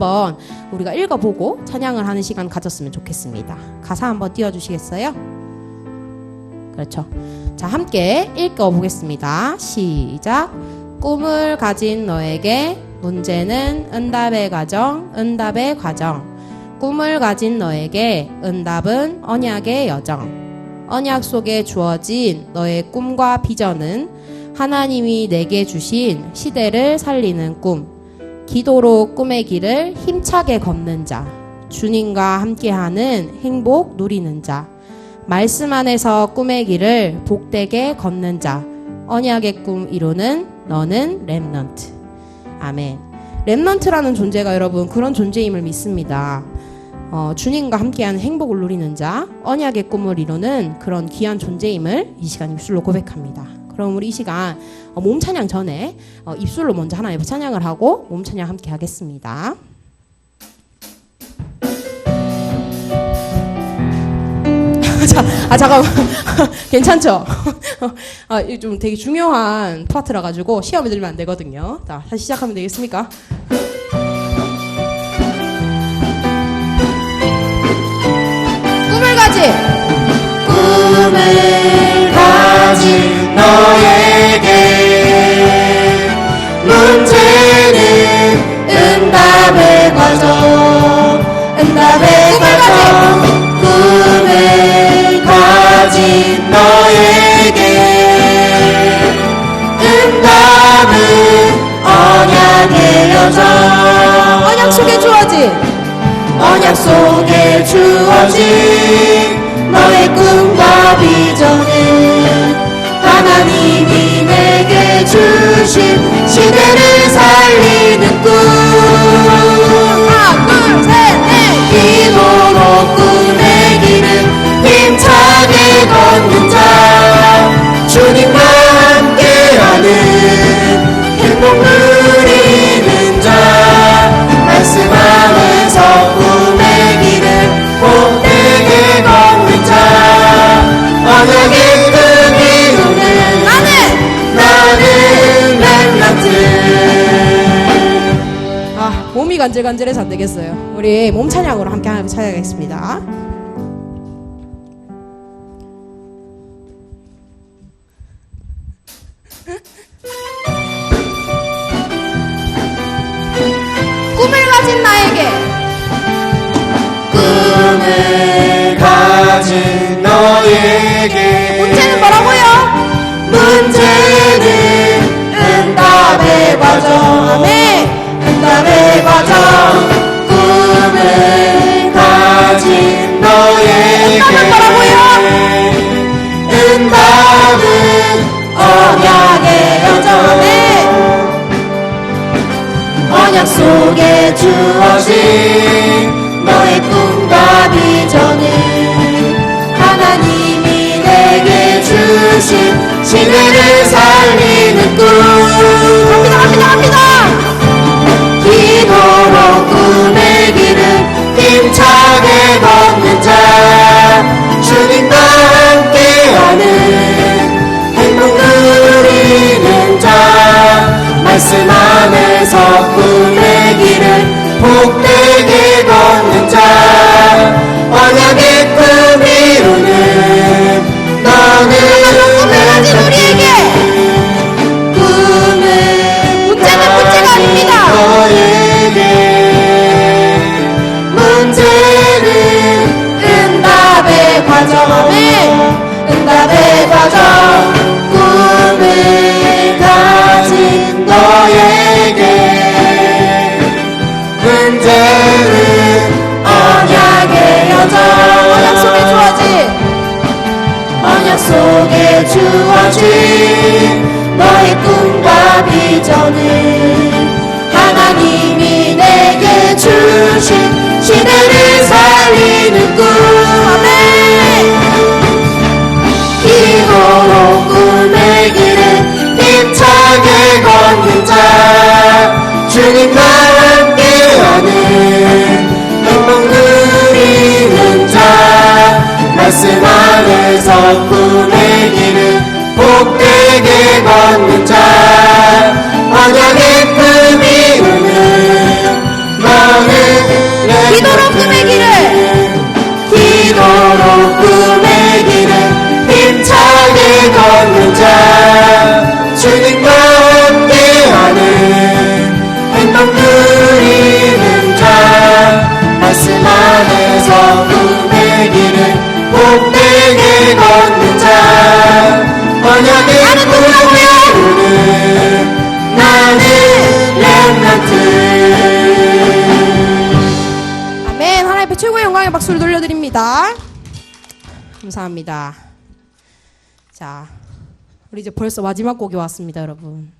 한번 우리가 읽어보고 찬양을 하는 시간 가졌으면 좋겠습니다. 가사 한번 띄워주시겠어요? 그렇죠. 자, 함께 읽어보겠습니다. 시작. 꿈을 가진 너에게 문제는 응답의 과정, 응답의 과정. 꿈을 가진 너에게 응답은 언약의 여정. 언약 속에 주어진 너의 꿈과 비전은 하나님이 내게 주신 시대를 살리는 꿈. 기도로 꿈의 길을 힘차게 걷는 자. 주님과 함께하는 행복 누리는 자. 말씀 안에서 꿈의 길을 복되게 걷는 자. 언약의 꿈 이루는 너는 렘넌트. 아멘. 렘넌트라는 존재가 여러분 그런 존재임을 믿습니다. 주님과 함께하는 행복을 누리는 자, 언약의 꿈을 이루는 그런 귀한 존재임을 이 시간 입술로 고백합니다. 그럼 우리 이 시간 몸 찬양 전에 입술로 먼저 하나님의 찬양을 하고 몸 찬양 함께 하겠습니다. 잠깐만. 괜찮죠? 좀 되게 중요한 파트라 가지고 시험에 들면 안 되거든요. 자, 다시 시작하면 되겠습니까? 꿈을 가진 너에게 문제는 응답의 과정, 응답의 과정. 꿈을 가진 너에게 응답은 언약의 여정. 언약 속에 주어진 너의 꿈과 비전은 하나님이 내게 주신 시대를 살리는 꿈. 하나, 둘, 셋, 넷. 기도로 꿈의 길을 힘차게 걷는 자. 주님과 함께하는 행복 누리는 자. 말씀 안에서 꿈의 길을 복되게 걷는 자. 언약의 꿈 이루는 나는 렘넌트. 몸이 간질간질해서 안 되겠어요. 우리 몸 찬양으로 함께 찬양하겠습니다. 꿈을 가진 나에게, 꿈을 가진 너에게 문제는 뭐라고요? 문제는 응답의 과정. 아멘. 응답의 과정. 꿈을 가진 너에게 응답은 뭐라고요? 응답은 언약의 여정. 아멘. 언약 속에 주어진 너의 꿈과 비전은 하나님이 내게 주신 시대를 살리는 꿈. 갑니다. 기도로 꿈의 길을 힘차게 걷는 자. 주님과 함께하는 행복 누리는 자. 말씀 안에서 꿈의 길을 복되게 걷는 자. 언약의 꿈 이루는 너는 꿈을 가진 우리에게 문제가 아닙니다. 문제는 응답의 과정. 아멘. 응답의 과정. 꿈을 가진 너에게 문제는 언약의 여정. 언약 속에 주어진 너의 꿈과 비전은 하나님이 내게 주신 시대를 살리는 꿈. 아멘. 기도로 꿈의 길을 힘차게 걷는 자. 주님과 함께하는 행복 누리는 자. 말씀 안에서 꿈의 길을 복되게 걷는 자. 언약의 크게 박수를 돌려드립니다. 감사합니다. 자, 우리 이제 벌써 마지막 곡이 왔습니다, 여러분.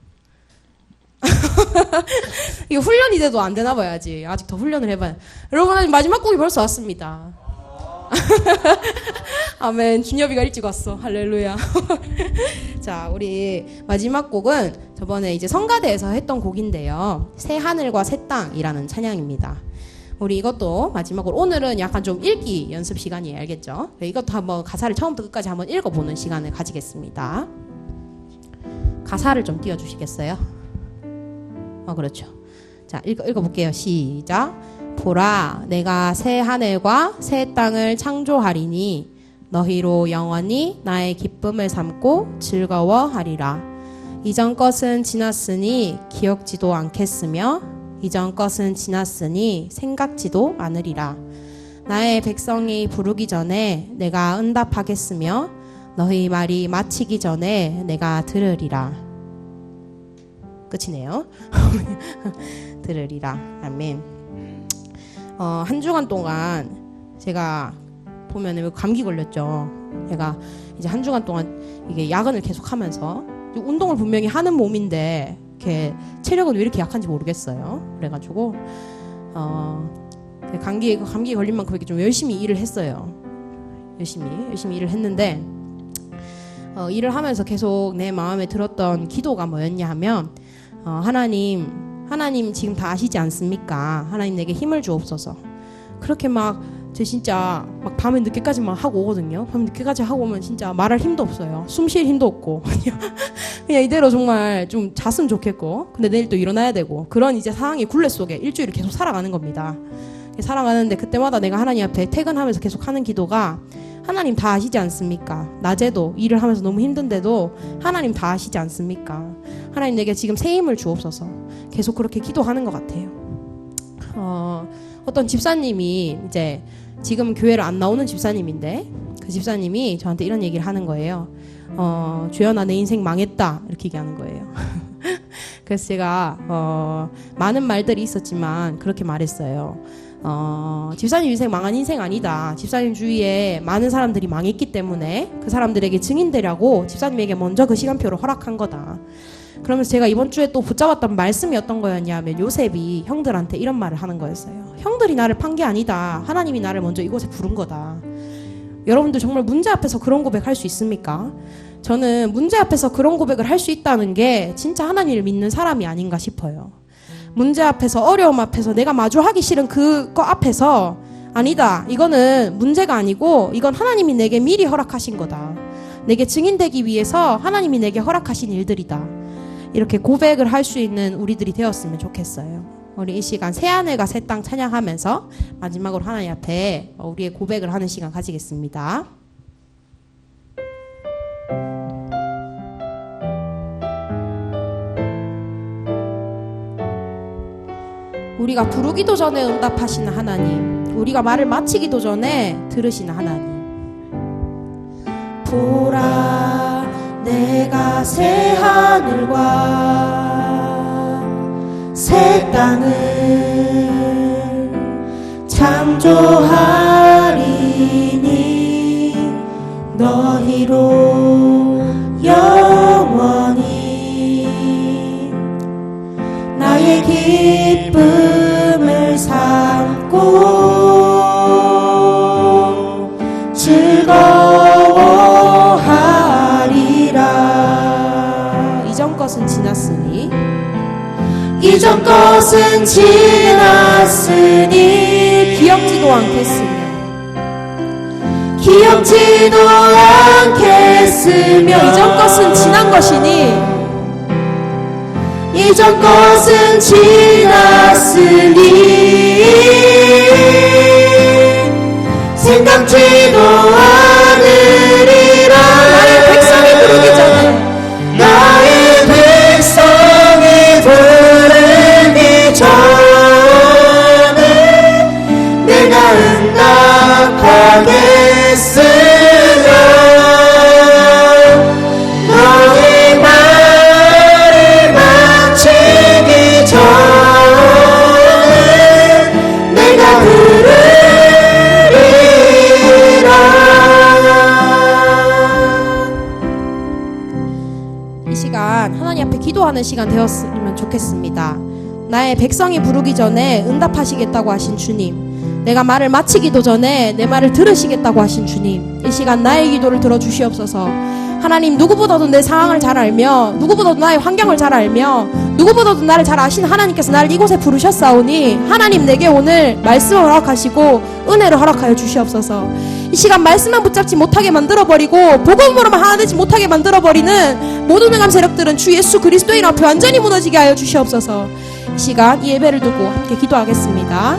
이거 훈련이 돼도 안 되나 봐야지. 아직 더 훈련을 해봐요. 여러분, 아직 마지막 곡이 벌써 왔습니다. 아멘. 준엽이가 일찍 왔어. 할렐루야. 자, 우리 마지막 곡은 저번에 이제 성가대에서 했던 곡인데요. 새 하늘과 새 땅이라는 찬양입니다. 우리 이것도 마지막으로 오늘은 약간 좀 읽기 연습 시간이에요. 알겠죠? 이것도 한번 가사를 처음부터 끝까지 한번 읽어보는 시간을 가지겠습니다. 가사를 좀 띄워주시겠어요? 그렇죠. 자, 읽어볼게요. 시작. 보라, 내가 새 하늘과 새 땅을 창조하리니 너희로 영원히 나의 기쁨을 삼고 즐거워하리라. 이전 것은 지났으니 기억지도 않겠으며 이전 것은 지났으니 생각지도 않으리라. 나의 백성이 부르기 전에 내가 응답하겠으며 너희 말이 마치기 전에 내가 들으리라. 끝이네요. 들으리라. 아멘. 한 주간 동안 제가 보면은 감기 걸렸죠. 제가 이제 한 주간 동안 이게 야근을 계속 하면서 운동을 분명히 하는 몸인데 이렇게 체력은 왜 이렇게 약한지 모르겠어요. 그래가지고 감기 걸린 만큼 이렇게 좀 열심히 일을 했어요. 열심히 일을 했는데 일을 하면서 계속 내 마음에 들었던 기도가 뭐였냐 하면 하나님 지금 다 아시지 않습니까? 하나님 내게 힘을 주옵소서. 그렇게 저 진짜 밤에 늦게까지 하고 오거든요. 밤에 늦게까지 하고 오면 진짜 말할 힘도 없어요. 숨 쉴 힘도 없고 그냥 이대로 정말 좀 잤으면 좋겠고, 근데 내일 또 일어나야 되고, 그런 이제 상황의 굴레 속에 일주일을 계속 살아가는 겁니다. 살아가는데 그때마다 내가 하나님 앞에 퇴근하면서 계속 하는 기도가, 하나님 다 아시지 않습니까? 낮에도 일을 하면서 너무 힘든데도 하나님 다 아시지 않습니까? 하나님 내게 지금 새 힘을 주옵소서. 계속 그렇게 기도하는 것 같아요. 어떤 집사님이 이제 지금 교회를 안 나오는 집사님인데, 그 집사님이 저한테 이런 얘기를 하는 거예요. 주연아, 내 인생 망했다, 이렇게 얘기하는 거예요. 그래서 제가 많은 말들이 있었지만 그렇게 말했어요. 집사님 인생 망한 인생 아니다. 집사님 주위에 많은 사람들이 망했기 때문에 그 사람들에게 증인되려고 집사님에게 먼저 그 시간표를 허락한 거다. 그러면서 제가 이번 주에 또 붙잡았던 말씀이 어떤 거였냐면, 요셉이 형들한테 이런 말을 하는 거였어요. 형들이 나를 판 게 아니다. 하나님이 나를 먼저 이곳에 부른 거다. 여러분들 정말 문제 앞에서 그런 고백할 수 있습니까? 저는 문제 앞에서 그런 고백을 할 수 있다는 게 진짜 하나님을 믿는 사람이 아닌가 싶어요. 문제 앞에서, 어려움 앞에서, 내가 마주하기 싫은 그거 앞에서, 아니다, 이거는 문제가 아니고 이건 하나님이 내게 미리 허락하신 거다. 내게 증인되기 위해서 하나님이 내게 허락하신 일들이다. 이렇게 고백을 할 수 있는 우리들이 되었으면 좋겠어요. 우리 이 시간 새하늘과 새 땅 찬양하면서 마지막으로 하나님 앞에 우리의 고백을 하는 시간 가지겠습니다. 우리가 부르기도 전에 응답하시는 하나님, 우리가 말을 마치기도 전에 들으시는 하나님. 보라, 내가 새 하늘과 새 땅을 창조하리니 너희로 영원히 나의 기쁨을 삼고 즐거워하리라. 이전 것은 지났으니 기억지도 않겠으며 이전 것은 지난 것이니 이전 것은 지났으니 생각지도 않으리라. 나의 백성이 부르기 전에 내가 응답하겠으며 너희 말을 마치기 전에 기도하는 시간 되었으면 좋겠습니다. 나의 백성이 부르기 전에 응답하시겠다고 하신 주님, 내가 말을 마치기도 전에 내 말을 들으시겠다고 하신 주님, 이 시간 나의 기도를 들어주시옵소서. 하나님, 누구보다도 내 상황을 잘 알며, 누구보다도 나의 환경을 잘 알며, 누구보다도 나를 잘 아시는 하나님께서 나를 이곳에 부르셨사오니 하나님, 내게 오늘 말씀을 허락하시고 은혜를 허락하여 주시옵소서. 이 시간 말씀만 붙잡지 못하게 만들어버리고 복음으로만 하나 되지 못하게 만들어버리는 모든 행함 세력들은 주 예수 그리스도인 앞에 완전히 무너지게 하여 주시옵소서. 이 시간 이 예배를 두고 함께 기도하겠습니다.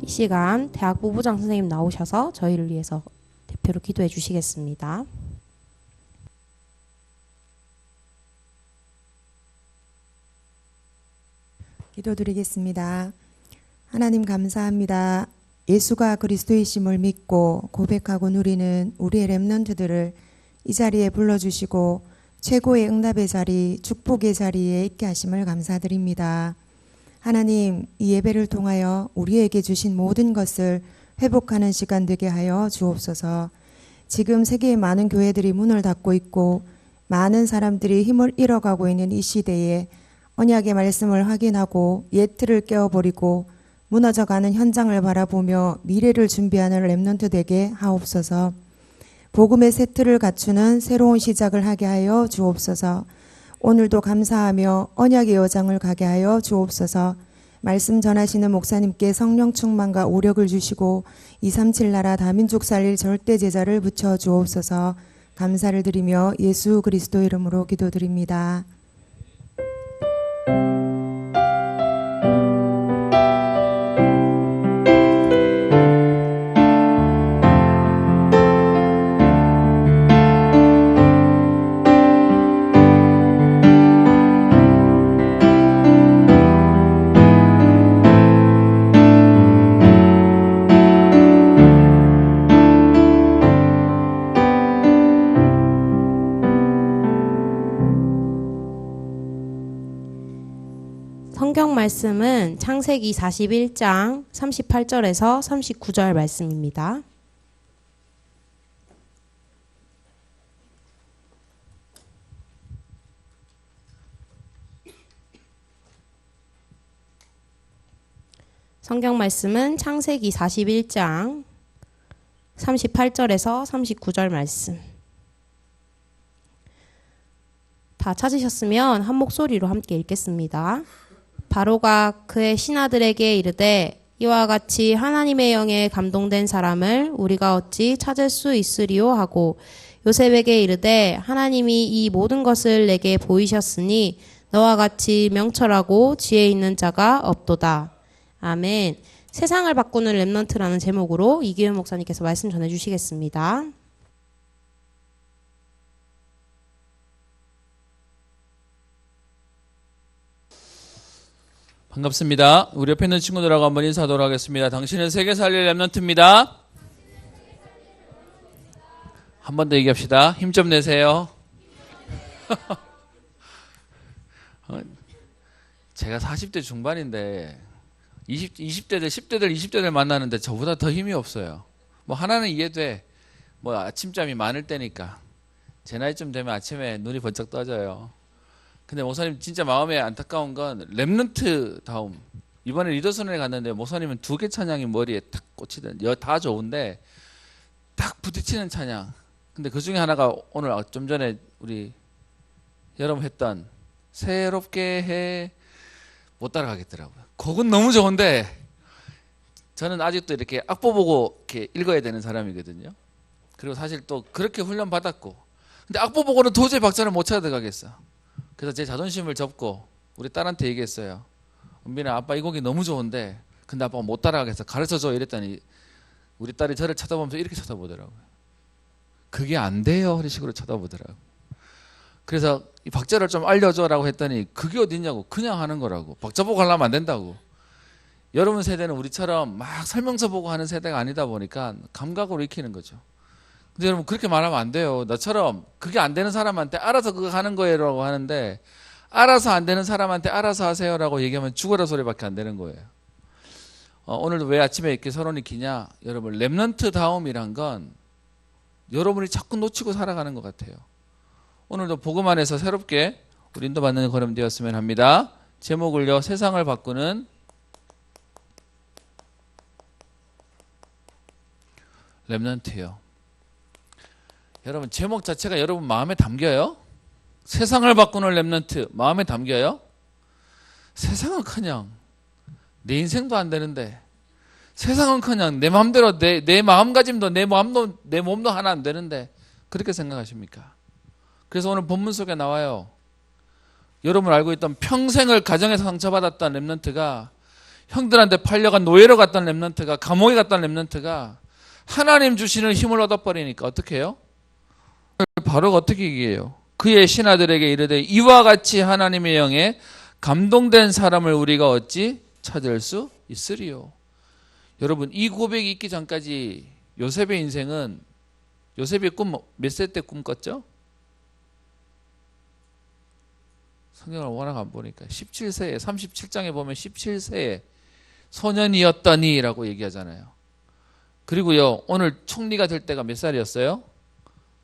이 시간 대학 부부장 선생님 나오셔서 저희를 위해서 대표로 기도해 주시겠습니다. 기도드리겠습니다. 하나님 감사합니다. 예수가 그리스도이심을 믿고 고백하고 누리는 우리의 렘넌트들을 이 자리에 불러주시고 최고의 응답의 자리, 축복의 자리에 있게 하심을 감사드립니다. 하나님, 이 예배를 통하여 우리에게 주신 모든 것을 회복하는 시간 되게 하여 주옵소서. 지금 세계의 많은 교회들이 문을 닫고 있고 많은 사람들이 힘을 잃어가고 있는 이 시대에 언약의 말씀을 확인하고 옛 틀을 깨어버리고 무너져가는 현장을 바라보며 미래를 준비하는 렘넌트 되게 하옵소서. 복음의 새 틀을 갖추는 새로운 시작을 하게 하여 주옵소서. 오늘도 감사하며 언약의 여정을 가게 하여 주옵소서. 말씀 전하시는 목사님께 성령 충만과 오력을 주시고 237 나라 다민족 살릴 절대 제자를 붙여 주옵소서. 감사를 드리며 예수 그리스도 이름으로 기도드립니다. 성경 말씀은 창세기 41장 38절에서 39절 말씀입니다. 성경 말씀은 창세기 41장 38절에서 39절 말씀. 다 찾으셨으면 한 목소리로 함께 읽겠습니다. 바로가 그의 신하들에게 이르되 이와 같이 하나님의 영에 감동된 사람을 우리가 어찌 찾을 수 있으리요 하고 요셉에게 이르되 하나님이 이 모든 것을 내게 보이셨으니 너와 같이 명철하고 지혜 있는 자가 없도다. 아멘. 세상을 바꾸는 렘넌트라는 제목으로 이기훈 목사님께서 말씀 전해주시겠습니다. 반갑습니다. 우리 옆에 있는 친구들하고 한번 인사하도록 하겠습니다. 당신은 세계 살릴 렘넌트입니다. 한 번 더 얘기합시다. 힘 좀 내세요. 제가 40대 중반인데 20대들, 10대들, 20대들 만나는데 저보다 더 힘이 없어요. 뭐 하나는 이해돼. 뭐 아침잠이 많을 때니까. 제 나이쯤 되면 아침에 눈이 번쩍 떠져요. 근데 목사님 진짜 마음에 안타까운 건 렘넌트 다움. 이번에 리더선에 갔는데 목사님은 2개 찬양이 머리에 탁 꽂히던 다 좋은데 딱 부딪히는 찬양. 근데 그 중에 하나가 오늘 좀 전에 우리 여러분 했던 새롭게 해 못 따라가겠더라고요. 곡은 너무 좋은데 저는 아직도 이렇게 악보 보고 이렇게 읽어야 되는 사람이거든요. 그리고 사실 또 그렇게 훈련 받았고, 근데 악보 보고는 도저히 박자를 못 찾아가겠어. 그래서 제 자존심을 접고 우리 딸한테 얘기했어요. 은빈아, 아빠 이 곡이 너무 좋은데 근데 아빠가 못 따라가겠어, 가르쳐줘 이랬더니 우리 딸이 저를 쳐다보면서 이렇게 쳐다보더라고요. 그게 안 돼요, 이런 식으로 쳐다보더라고요. 그래서 이 박자를 좀 알려줘라고 했더니 그게 어딨냐고, 그냥 하는 거라고. 박자 보고 하려면 안 된다고. 여러분 세대는 우리처럼 막 설명서 보고 하는 세대가 아니다 보니까 감각으로 익히는 거죠. 근데 여러분 그렇게 말하면 안 돼요. 나처럼 그게 안 되는 사람한테 알아서 그거 하는 거예요라고 하는데, 알아서 안 되는 사람한테 알아서 하세요라고 얘기하면 죽어라 소리밖에 안 되는 거예요. 오늘도 왜 아침에 이렇게 서론이 기냐? 여러분 렘넌트 다움이란 건 여러분이 자꾸 놓치고 살아가는 것 같아요. 오늘도 복음 안에서 새롭게 우리 인도받는 걸음 되었으면 합니다. 제목을요, 세상을 바꾸는 렘넌트요. 여러분 제목 자체가 여러분 마음에 담겨요? 세상을 바꾸는 렘넌트 마음에 담겨요? 세상은 그냥 내 인생도 안 되는데, 세상은 그냥 내 마음대로 내 마음가짐도 내 몸도 하나 안 되는데 그렇게 생각하십니까? 그래서 오늘 본문 속에 나와요. 여러분 알고 있던 평생을 가정에서 상처받았던 렘넌트가, 형들한테 팔려간 노예로 갔던 렘넌트가, 감옥에 갔던 렘넌트가 하나님 주시는 힘을 얻어버리니까 어떻게 해요? 바로 어떻게 얘기해요? 그의 신하들에게 이르되 이와 같이 하나님의 영에 감동된 사람을 우리가 어찌 찾을 수 있으리요. 여러분 이 고백이 있기 전까지 요셉의 인생은, 요셉의 꿈 몇 세 때 꿈 꿨죠? 성경을 워낙 안 보니까 17세에, 37장에 보면 17세에 소년이었더니라고 얘기하잖아요. 그리고요 오늘 총리가 될 때가 몇 살이었어요?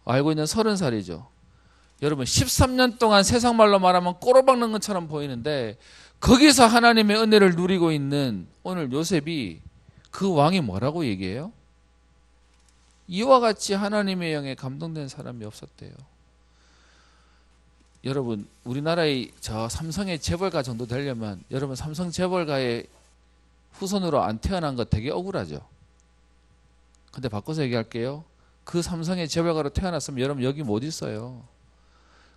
알고 있는 30살이죠. 여러분 13년 동안 세상 말로 말하면 꼬로박는 것처럼 보이는데 거기서 하나님의 은혜를 누리고 있는 오늘 요셉이, 그 왕이 뭐라고 얘기해요? 이와 같이 하나님의 영에 감동된 사람이 없었대요. 여러분 우리나라의 저 삼성의 재벌가 정도 되려면 여러분 삼성 재벌가의 후손으로 안 태어난 거 되게 억울하죠. 근데 바꿔서 얘기할게요. 그 삼성의 재벌가로 태어났으면 여러분 여기 못 있어요.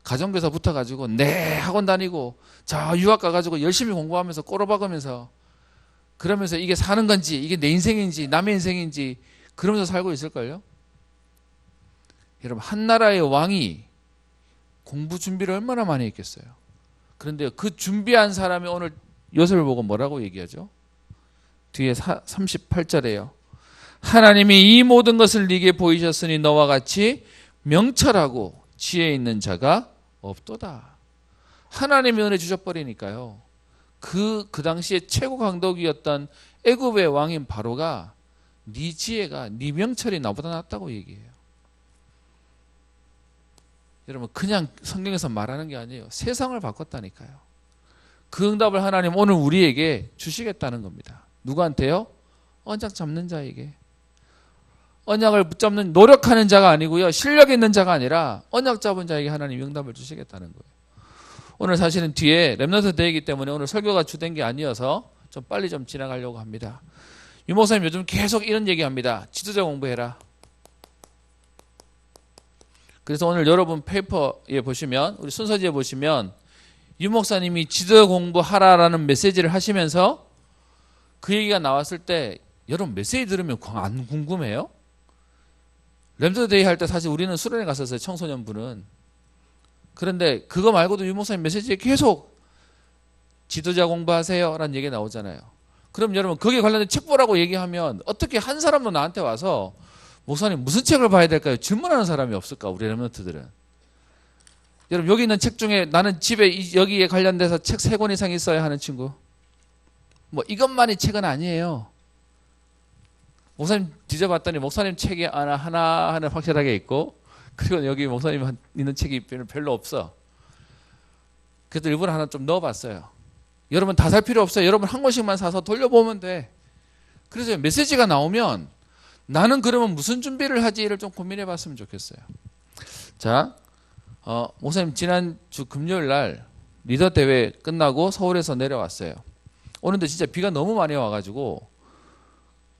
가정교사 붙어가지고 네 학원 다니고 저 유학 가가지고 열심히 공부하면서 꼬로박으면서, 그러면서 이게 사는 건지 이게 내 인생인지 남의 인생인지 그러면서 살고 있을걸요. 여러분 한 나라의 왕이 공부 준비를 얼마나 많이 했겠어요. 그런데 그 준비한 사람이 오늘 요셉을 보고 뭐라고 얘기하죠? 뒤에 38절에요. 하나님이 이 모든 것을 네게 보이셨으니 너와 같이 명철하고 지혜 있는 자가 없도다. 하나님이 은혜 주셔버리니까요. 그 당시에 최고 강독이었던 애굽의 왕인 바로가 네 지혜가, 네 명철이 나보다 낫다고 얘기해요. 여러분 그냥 성경에서 말하는 게 아니에요. 세상을 바꿨다니까요. 그 응답을 하나님 오늘 우리에게 주시겠다는 겁니다. 누구한테요? 언약 잡는 자에게. 언약을 붙잡는 노력하는 자가 아니고요, 실력 있는 자가 아니라 언약 잡은 자에게 하나님 응답을 주시겠다는 거예요. 오늘 사실은 뒤에 렘넌트 데이이기 때문에 오늘 설교가 주된 게 아니어서 좀 빨리 좀 지나가려고 합니다. 유 목사님 요즘 계속 이런 얘기합니다. 지도자 공부해라. 그래서 오늘 여러분 페이퍼에 보시면, 우리 순서지에 보시면 유 목사님이 지도자 공부하라라는 메시지를 하시면서 그 얘기가 나왔을 때 여러분 메시지 들으면 안 궁금해요? 렘넌트 데이 할 때 사실 우리는 수련회 갔었어요, 청소년부는. 그런데 그거 말고도 유 목사님 메시지에 계속 지도자 공부하세요 라는 얘기가 나오잖아요. 그럼 여러분 거기에 관련된 책 보라고 얘기하면 어떻게 한 사람도 나한테 와서 목사님 무슨 책을 봐야 될까요? 질문하는 사람이 없을까, 우리 렘넌트들은. 여러분 여기 있는 책 중에 나는 집에 여기에 관련돼서 책 3권 이상 있어야 하는 친구, 뭐 이것만이 책은 아니에요. 목사님 뒤져봤더니 목사님 책이 하나는 확실하게 있고, 그리고 여기 목사님 있는 책이 별로 없어. 그래서 일부러 하나 좀 넣어봤어요. 여러분 다 살 필요 없어요. 여러분 한 권씩만 사서 돌려보면 돼. 그래서 메시지가 나오면 나는 그러면 무슨 준비를 하지를 좀 고민해 봤으면 좋겠어요. 자, 목사님 지난주 금요일 날 리더 대회 끝나고 서울에서 내려왔어요. 오는데 진짜 비가 너무 많이 와가지고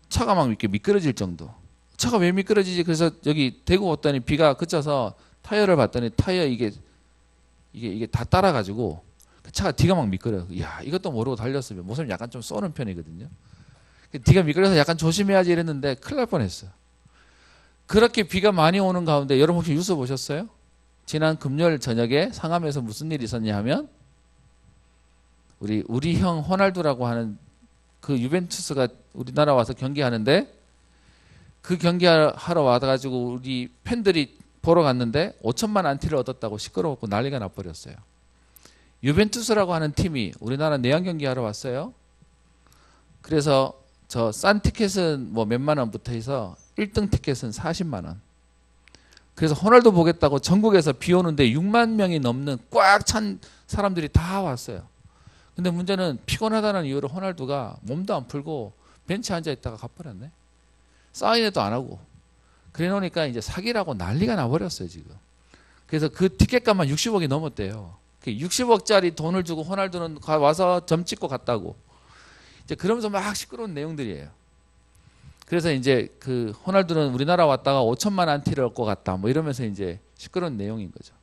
차가 막 이렇게 미끄러질 정도. 차가 왜 미끄러지지? 그래서 여기 대구 왔더니 비가 그쳐서 타이어를 봤더니 타이어 이게 다 따라가지고 그 차가 뒤가 막 미끄러요. 이야, 이것도 모르고 달렸으면 모습이 약간 좀 쏘는 편이거든요. 뒤가 미끄러서 약간 조심해야지 이랬는데 큰일 날 뻔했어요. 그렇게 비가 많이 오는 가운데 여러분 혹시 뉴스 보셨어요? 지난 금요일 저녁에 상암에서 무슨 일이 있었냐 하면 우리 형 호날두라고 하는 그 유벤투스가 우리나라 와서 경기하는데 그 경기하러 와가지고 우리 팬들이 보러 갔는데 5천만 안티를 얻었다고 시끄러웠고 난리가 나버렸어요. 유벤투스라고 하는 팀이 우리나라 내한 경기하러 왔어요. 그래서 저 싼 티켓은 뭐 몇만 원부터 해서 1등 티켓은 40만 원. 그래서 호날두 보겠다고 전국에서 비 오는데 6만 명이 넘는 꽉 찬 사람들이 다 왔어요. 근데 문제는 피곤하다는 이유로 호날두가 몸도 안 풀고 벤치에 앉아 있다가 가버렸네. 사인회도 안 하고. 그래 놓으니까 이제 사기라고 난리가 나버렸어요, 지금. 그래서 그 티켓값만 60억이 넘었대요. 60억짜리 돈을 주고 호날두는 와서 점 찍고 갔다고. 이제 그러면서 막 시끄러운 내용들이에요. 그래서 이제 그 호날두는 우리나라 왔다가 5천만 안티를 얻고 갔다. 뭐 이러면서 이제 시끄러운 내용인 거죠.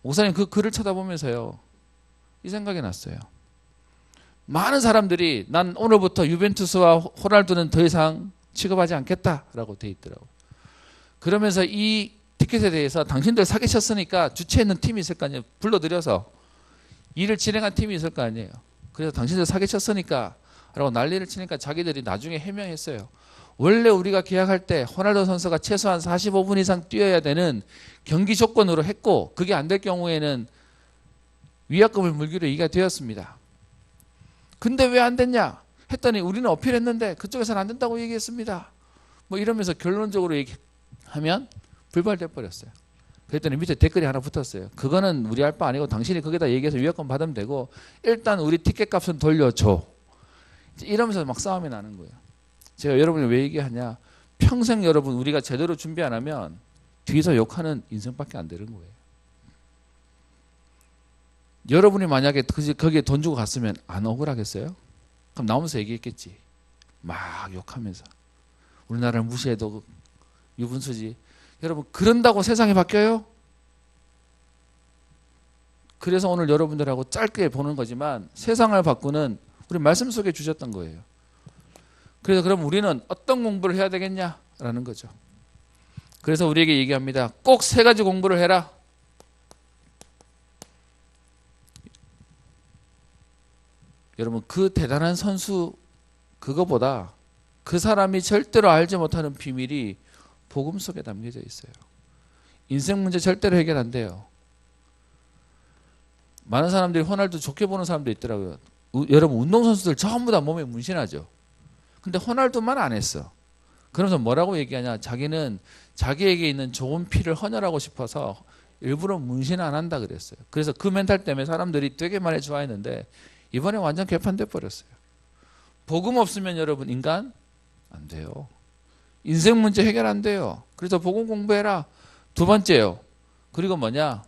목사님 그 글을 쳐다보면서요. 이 생각이 났어요. 많은 사람들이 난 오늘부터 유벤투스와 호날두는 더 이상 취급하지 않겠다라고 돼 있더라고요. 그러면서 이 티켓에 대해서 당신들 사기쳤으니까 주최했는 팀이 있을 거 아니에요. 불러들여서 일을 진행한 팀이 있을 거 아니에요. 그래서 당신들 사기쳤으니까 라고 난리를 치니까 자기들이 나중에 해명했어요. 원래 우리가 계약할 때 호날두 선수가 최소한 45분 이상 뛰어야 되는 경기 조건으로 했고 그게 안 될 경우에는 위약금을 물기로 얘기가 되었습니다. 근데 왜 안 됐냐 했더니 우리는 어필했는데 그쪽에서는 안 된다고 얘기했습니다. 뭐 이러면서 결론적으로 얘기하면 불발돼 버렸어요. 그랬더니 밑에 댓글이 하나 붙었어요. 그거는 우리 할 바 아니고 당신이 거기다 얘기해서 위약금 받으면 되고 일단 우리 티켓 값은 돌려줘. 이러면서 막 싸움이 나는 거예요. 제가 여러분이 왜 얘기하냐. 평생 여러분 우리가 제대로 준비 안 하면 뒤에서 욕하는 인생밖에 안 되는 거예요. 여러분이 만약에 거기에 돈 주고 갔으면 안 억울하겠어요? 그럼 나오면서 얘기했겠지. 막 욕하면서. 우리나라를 무시해도 유분수지. 여러분 그런다고 세상이 바뀌어요? 그래서 오늘 여러분들하고 짧게 보는 거지만 세상을 바꾸는 우리 말씀 속에 주셨던 거예요. 그래서 그럼 우리는 어떤 공부를 해야 되겠냐라는 거죠. 그래서 우리에게 얘기합니다. 꼭 3가지 공부를 해라. 여러분 그 대단한 선수 그거보다 그 사람이 절대로 알지 못하는 비밀이 복음 속에 담겨져 있어요. 인생 문제 절대로 해결 안 돼요. 많은 사람들이 호날두 좋게 보는 사람도 있더라고요. 여러분 운동선수들 전부 다 몸에 문신하죠. 근데 호날두만 안 했어. 그러면서 뭐라고 얘기하냐. 자기는 자기에게 있는 좋은 피를 헌혈하고 싶어서 일부러 문신 안 한다 그랬어요. 그래서 그 멘탈 때문에 사람들이 되게 많이 좋아했는데 이번에 완전 개판돼 버렸어요. 복음 없으면 여러분 인간 안 돼요. 인생 문제 해결 안 돼요. 그래서 복음 공부해라. 2번째요. 그리고 뭐냐.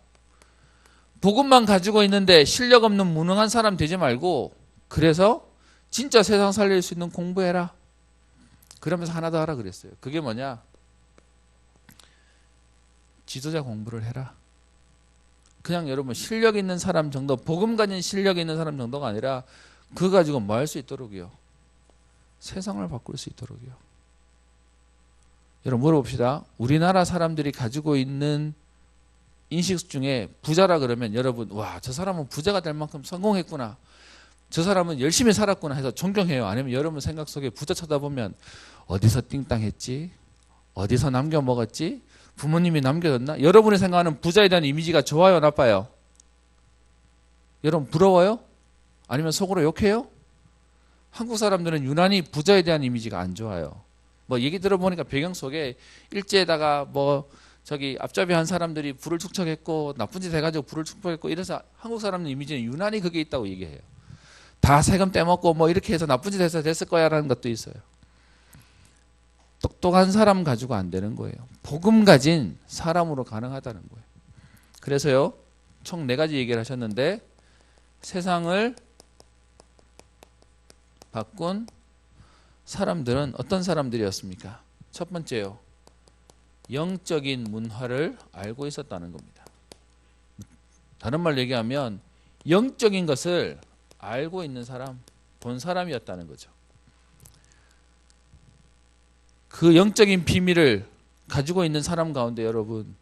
복음만 가지고 있는데 실력 없는 무능한 사람 되지 말고 그래서 진짜 세상 살릴 수 있는 공부해라. 그러면서 하나 더 하라 그랬어요. 그게 뭐냐. 지도자 공부를 해라. 그냥 여러분 실력 있는 사람 정도, 복음 가진 실력 있는 사람 정도가 아니라 그거 가지고 뭐 할 수 있도록요. 세상을 바꿀 수 있도록요. 여러분 물어봅시다. 우리나라 사람들이 가지고 있는 인식 중에 부자라 그러면 여러분 와, 저 사람은 부자가 될 만큼 성공했구나. 저 사람은 열심히 살았구나 해서 존경해요. 아니면 여러분 생각 속에 부자 쳐다보면 어디서 띵땅했지? 어디서 남겨 먹었지? 부모님이 남겨줬나? 여러분이 생각하는 부자에 대한 이미지가 좋아요, 나빠요? 여러분 부러워요? 아니면 속으로 욕해요? 한국 사람들은 유난히 부자에 대한 이미지가 안 좋아요. 뭐 얘기 들어보니까 배경 속에 일제에다가 뭐 저기 앞잡이 한 사람들이 부를 축적했고 나쁜 짓 해가지고 부를 축적했고 이래서 한국 사람들 이미지는 유난히 그게 있다고 얘기해요. 다 세금 떼먹고 뭐 이렇게 해서 나쁜 짓 해서 됐을 거야 라는 것도 있어요. 똑똑한 사람 가지고 안 되는 거예요. 복음 가진 사람으로 가능하다는 거예요. 그래서요 총 4가지 얘기를 하셨는데 세상을 바꾼 사람들은 어떤 사람들이었습니까? 첫 번째요. 영적인 문화를 알고 있었다는 겁니다. 다른 말로 얘기하면 영적인 것을 알고 있는 사람, 본 사람이었다는 거죠. 그 영적인 비밀을 가지고 있는 사람 가운데 여러분,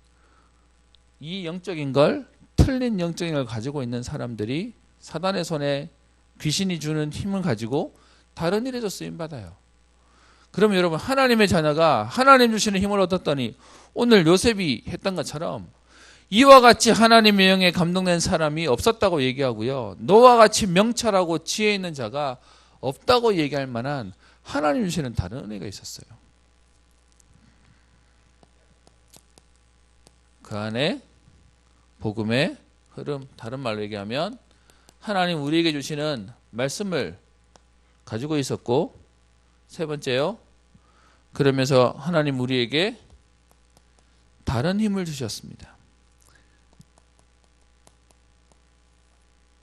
이 영적인 걸, 틀린 영적인 걸 가지고 있는 사람들이 사단의 손에 귀신이 주는 힘을 가지고 다른 일에도 쓰임받아요. 그러면 여러분, 하나님의 자녀가 하나님 주시는 힘을 얻었더니 오늘 요셉이 했던 것처럼 이와 같이 하나님의 영에 감동된 사람이 없었다고 얘기하고요. 너와 같이 명철하고 지혜 있는 자가 없다고 얘기할 만한 하나님 주시는 다른 은혜가 있었어요. 그 안에 복음의 흐름, 다른 말로 얘기하면 하나님 우리에게 주시는 말씀을 가지고 있었고, 세 번째요. 그러면서 하나님 우리에게 다른 힘을 주셨습니다.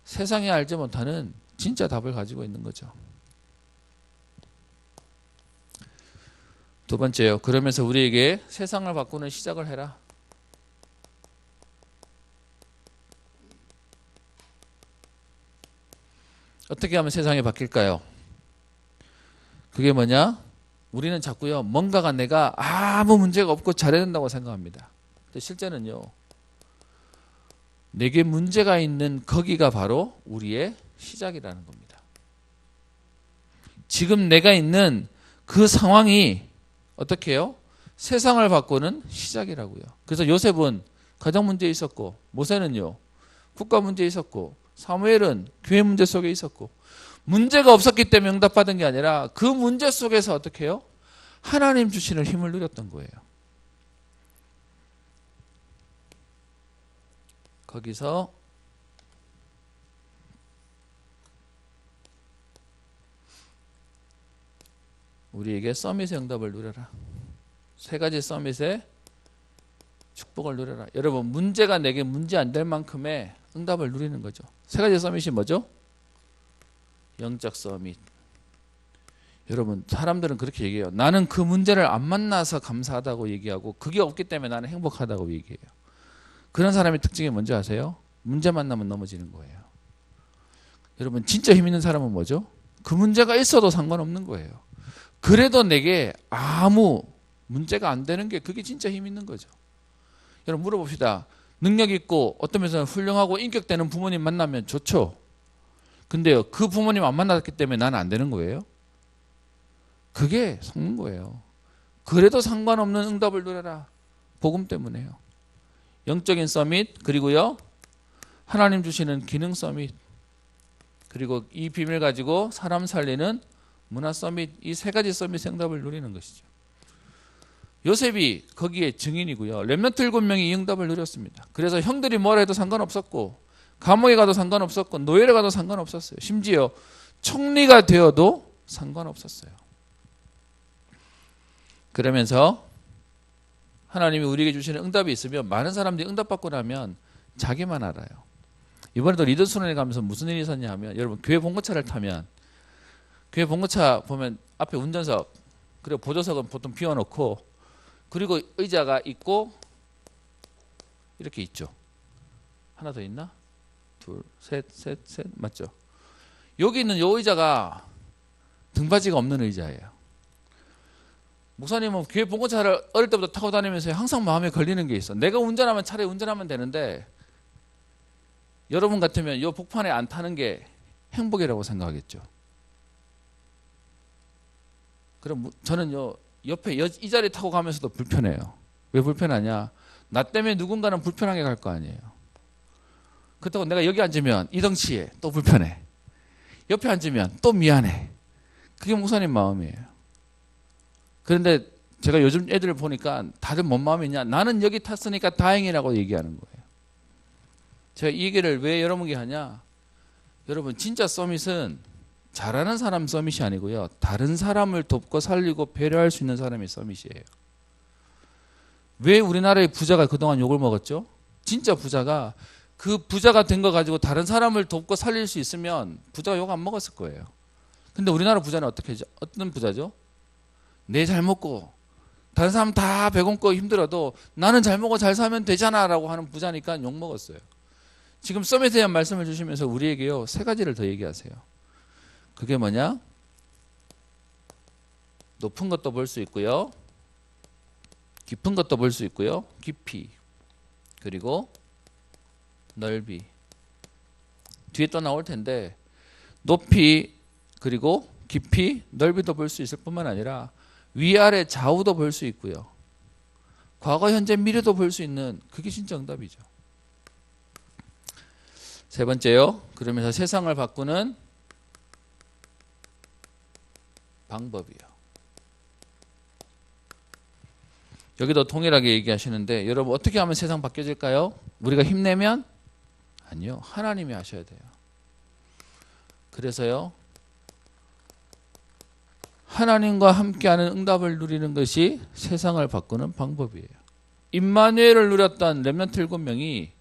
세상에 알지 못하는 진짜 답을 가지고 있는 거죠. 두 번째요. 그러면서 우리에게 세상을 바꾸는 시작을 해라. 어떻게 하면 세상이 바뀔까요? 그게 뭐냐? 우리는 자꾸요, 뭔가가 내가 아무 문제가 없고 잘해야 된다고 생각합니다. 근데 실제는요, 내게 문제가 있는 거기가 바로 우리의 시작이라는 겁니다. 지금 내가 있는 그 상황이 어떻게 해요? 세상을 바꾸는 시작이라고요. 그래서 요셉은 가정 문제에 있었고, 모세는요, 국가 문제에 있었고, 사무엘은 교회 문제 속에 있었고, 문제가 없었기 때문에 응답받은 게 아니라 그 문제 속에서 어떻게 해요? 하나님 주시는 힘을 누렸던 거예요. 거기서 우리에게 서밋의 응답을 누려라. 세 가지 서밋의 축복을 누려라. 여러분, 문제가 내게 문제 안 될 만큼의 응답을 누리는 거죠. 세 가지 서밋이 뭐죠? 영적 서밋. 여러분, 사람들은 그렇게 얘기해요. 나는 그 문제를 안 만나서 감사하다고 얘기하고 그게 없기 때문에 나는 행복하다고 얘기해요. 그런 사람의 특징이 뭔지 아세요? 문제 만나면 넘어지는 거예요. 여러분, 진짜 힘 있는 사람은 뭐죠? 그 문제가 있어도 상관없는 거예요. 그래도 내게 아무 문제가 안 되는 게 그게 진짜 힘 있는 거죠. 여러분, 물어봅시다. 능력 있고 어떤 면에서는 훌륭하고 인격되는 부모님 만나면 좋죠. 근데요, 그 부모님 안 만났기 때문에 나는 안 되는 거예요? 그게 속는 거예요. 그래도 상관없는 응답을 누려라. 복음 때문에요. 영적인 서밋, 그리고요, 하나님 주시는 기능 서밋, 그리고 이 비밀 가지고 사람 살리는 문화 서밋, 이 세 가지 서밋의 응답을 누리는 것이죠. 요셉이 거기에 증인이고요. 렘넌트 7명이 이 응답을 누렸습니다. 그래서 형들이 뭐라 해도 상관없었고, 감옥에 가도 상관없었고, 노예를 가도 상관없었어요. 심지어 총리가 되어도 상관없었어요. 그러면서 하나님이 우리에게 주시는 응답이 있으면 많은 사람들이 응답받고 나면 자기만 알아요. 이번에도 리더순환에 가면서 무슨 일이 있었냐 하면, 여러분, 교회 봉고차를 타면 교회 봉고차 보면 앞에 운전석, 그리고 보조석은 보통 비워놓고, 그리고 의자가 있고 이렇게 있죠. 하나 더 있나? 둘, 셋, 맞죠? 여기 있는 이 의자가 등받이가 없는 의자예요. 목사님은 교회 봉고차를 어릴 때부터 타고 다니면서 항상 마음에 걸리는 게 있어. 내가 운전하면 차라리 운전하면 되는데, 여러분 같으면 이 복판에 안 타는 게 행복이라고 생각하겠죠. 그럼 저는 옆에 이 자리 타고 가면서도 불편해요. 왜 불편하냐? 나 때문에 누군가는 불편하게 갈 거 아니에요. 그렇다고 내가 여기 앉으면 이 덩치에 또 불편해. 옆에 앉으면 또 미안해. 그게 목사님 마음이에요. 그런데 제가 요즘 애들을 보니까 다들 뭔 마음이냐? 나는 여기 탔으니까 다행이라고 얘기하는 거예요. 제가 이 얘기를 왜 여러분에게 하냐? 여러분, 진짜 서밋은 잘하는 사람 서밋이 아니고요, 다른 사람을 돕고 살리고 배려할 수 있는 사람이 서밋이에요. 왜 우리나라의 부자가 그동안 욕을 먹었죠? 진짜 부자가 그 부자가 된 거 가지고 다른 사람을 돕고 살릴 수 있으면 부자가 욕 안 먹었을 거예요. 근데 우리나라 부자는 어떻게 하죠? 어떤 부자죠? 내 잘 먹고 다른 사람 다 배고프고 힘들어도 나는 잘 먹고 잘 살면 되잖아 라고 하는 부자니까 욕 먹었어요. 지금 썸에 대한 말씀을 주시면서 우리에게요, 세 가지를 더 얘기하세요. 그게 뭐냐? 높은 것도 볼 수 있고요, 깊은 것도 볼 수 있고요, 깊이, 그리고 넓이. 뒤에 또 나올 텐데 높이, 그리고 깊이, 넓이도 볼 수 있을 뿐만 아니라 위아래 좌우도 볼 수 있고요, 과거 현재 미래도 볼 수 있는, 그게 진짜 응답이죠. 세 번째요, 그러면서 세상을 바꾸는 방법이요. 여기도 동일하게 얘기하시는데 여러분 어떻게 하면 세상 바뀌어질까요? 우리가 힘내면? 아니요, 하나님이 하셔야 돼요. 그래서요, 하나님과 함께하는 응답을 누리는 것이 세상을 바꾸는 방법이에요. 임마누엘을 누렸던 렘넌트 7명이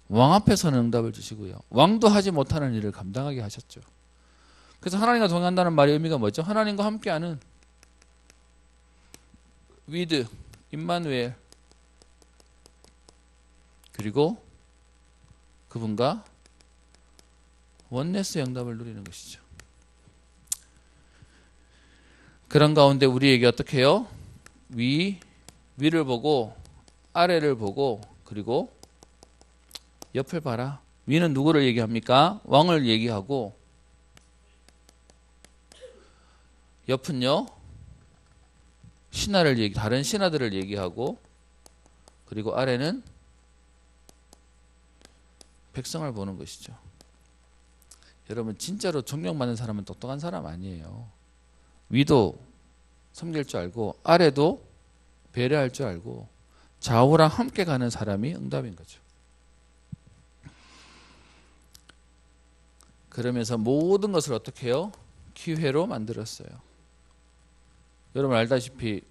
왕 앞에서는 응답을 주시고요, 왕도 하지 못하는 일을 감당하게 하셨죠. 그래서 하나님과 동행한다는 말의 의미가 뭐죠? 하나님과 함께하는, 위드, 임마누엘, 그리고 그분과 원네스의 응답을 누리는 것이죠. 그런 가운데 우리에게 어떻게 해요? 위를 보고 아래를 보고 그리고 옆을 봐라. 위는 누구를 얘기합니까? 왕을 얘기하고, 옆은요, 신하를 다른 신하들을 얘기하고, 그리고 아래는 백성을 보는 것이죠. 여러분 진짜로 존경받는 사람은 똑똑한 사람 아니에요. 위도 섬길 줄 알고 아래도 배려할 줄 알고 좌우랑 함께 가는 사람이 응답인 거죠. 그러면서 모든 것을 어떻게 해요? 기회로 만들었어요. 여러분 알다시피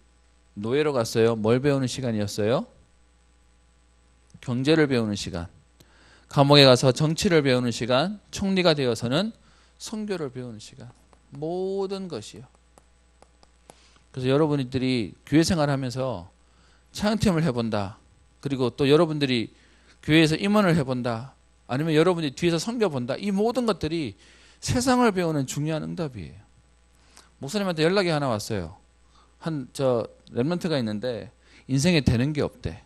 노예로 갔어요. 뭘 배우는 시간이었어요? 경제를 배우는 시간. 감옥에 가서 정치를 배우는 시간. 총리가 되어서는 선교를 배우는 시간. 모든 것이요. 그래서 여러분들이 교회 생활하면서 찬양팀을 해본다, 그리고 또 여러분들이 교회에서 임원을 해본다, 아니면 여러분이 뒤에서 섬겨본다, 이 모든 것들이 세상을 배우는 중요한 응답이에요. 목사님한테 연락이 하나 왔어요. 렘넌트가 있는데 인생에 되는 게 없대.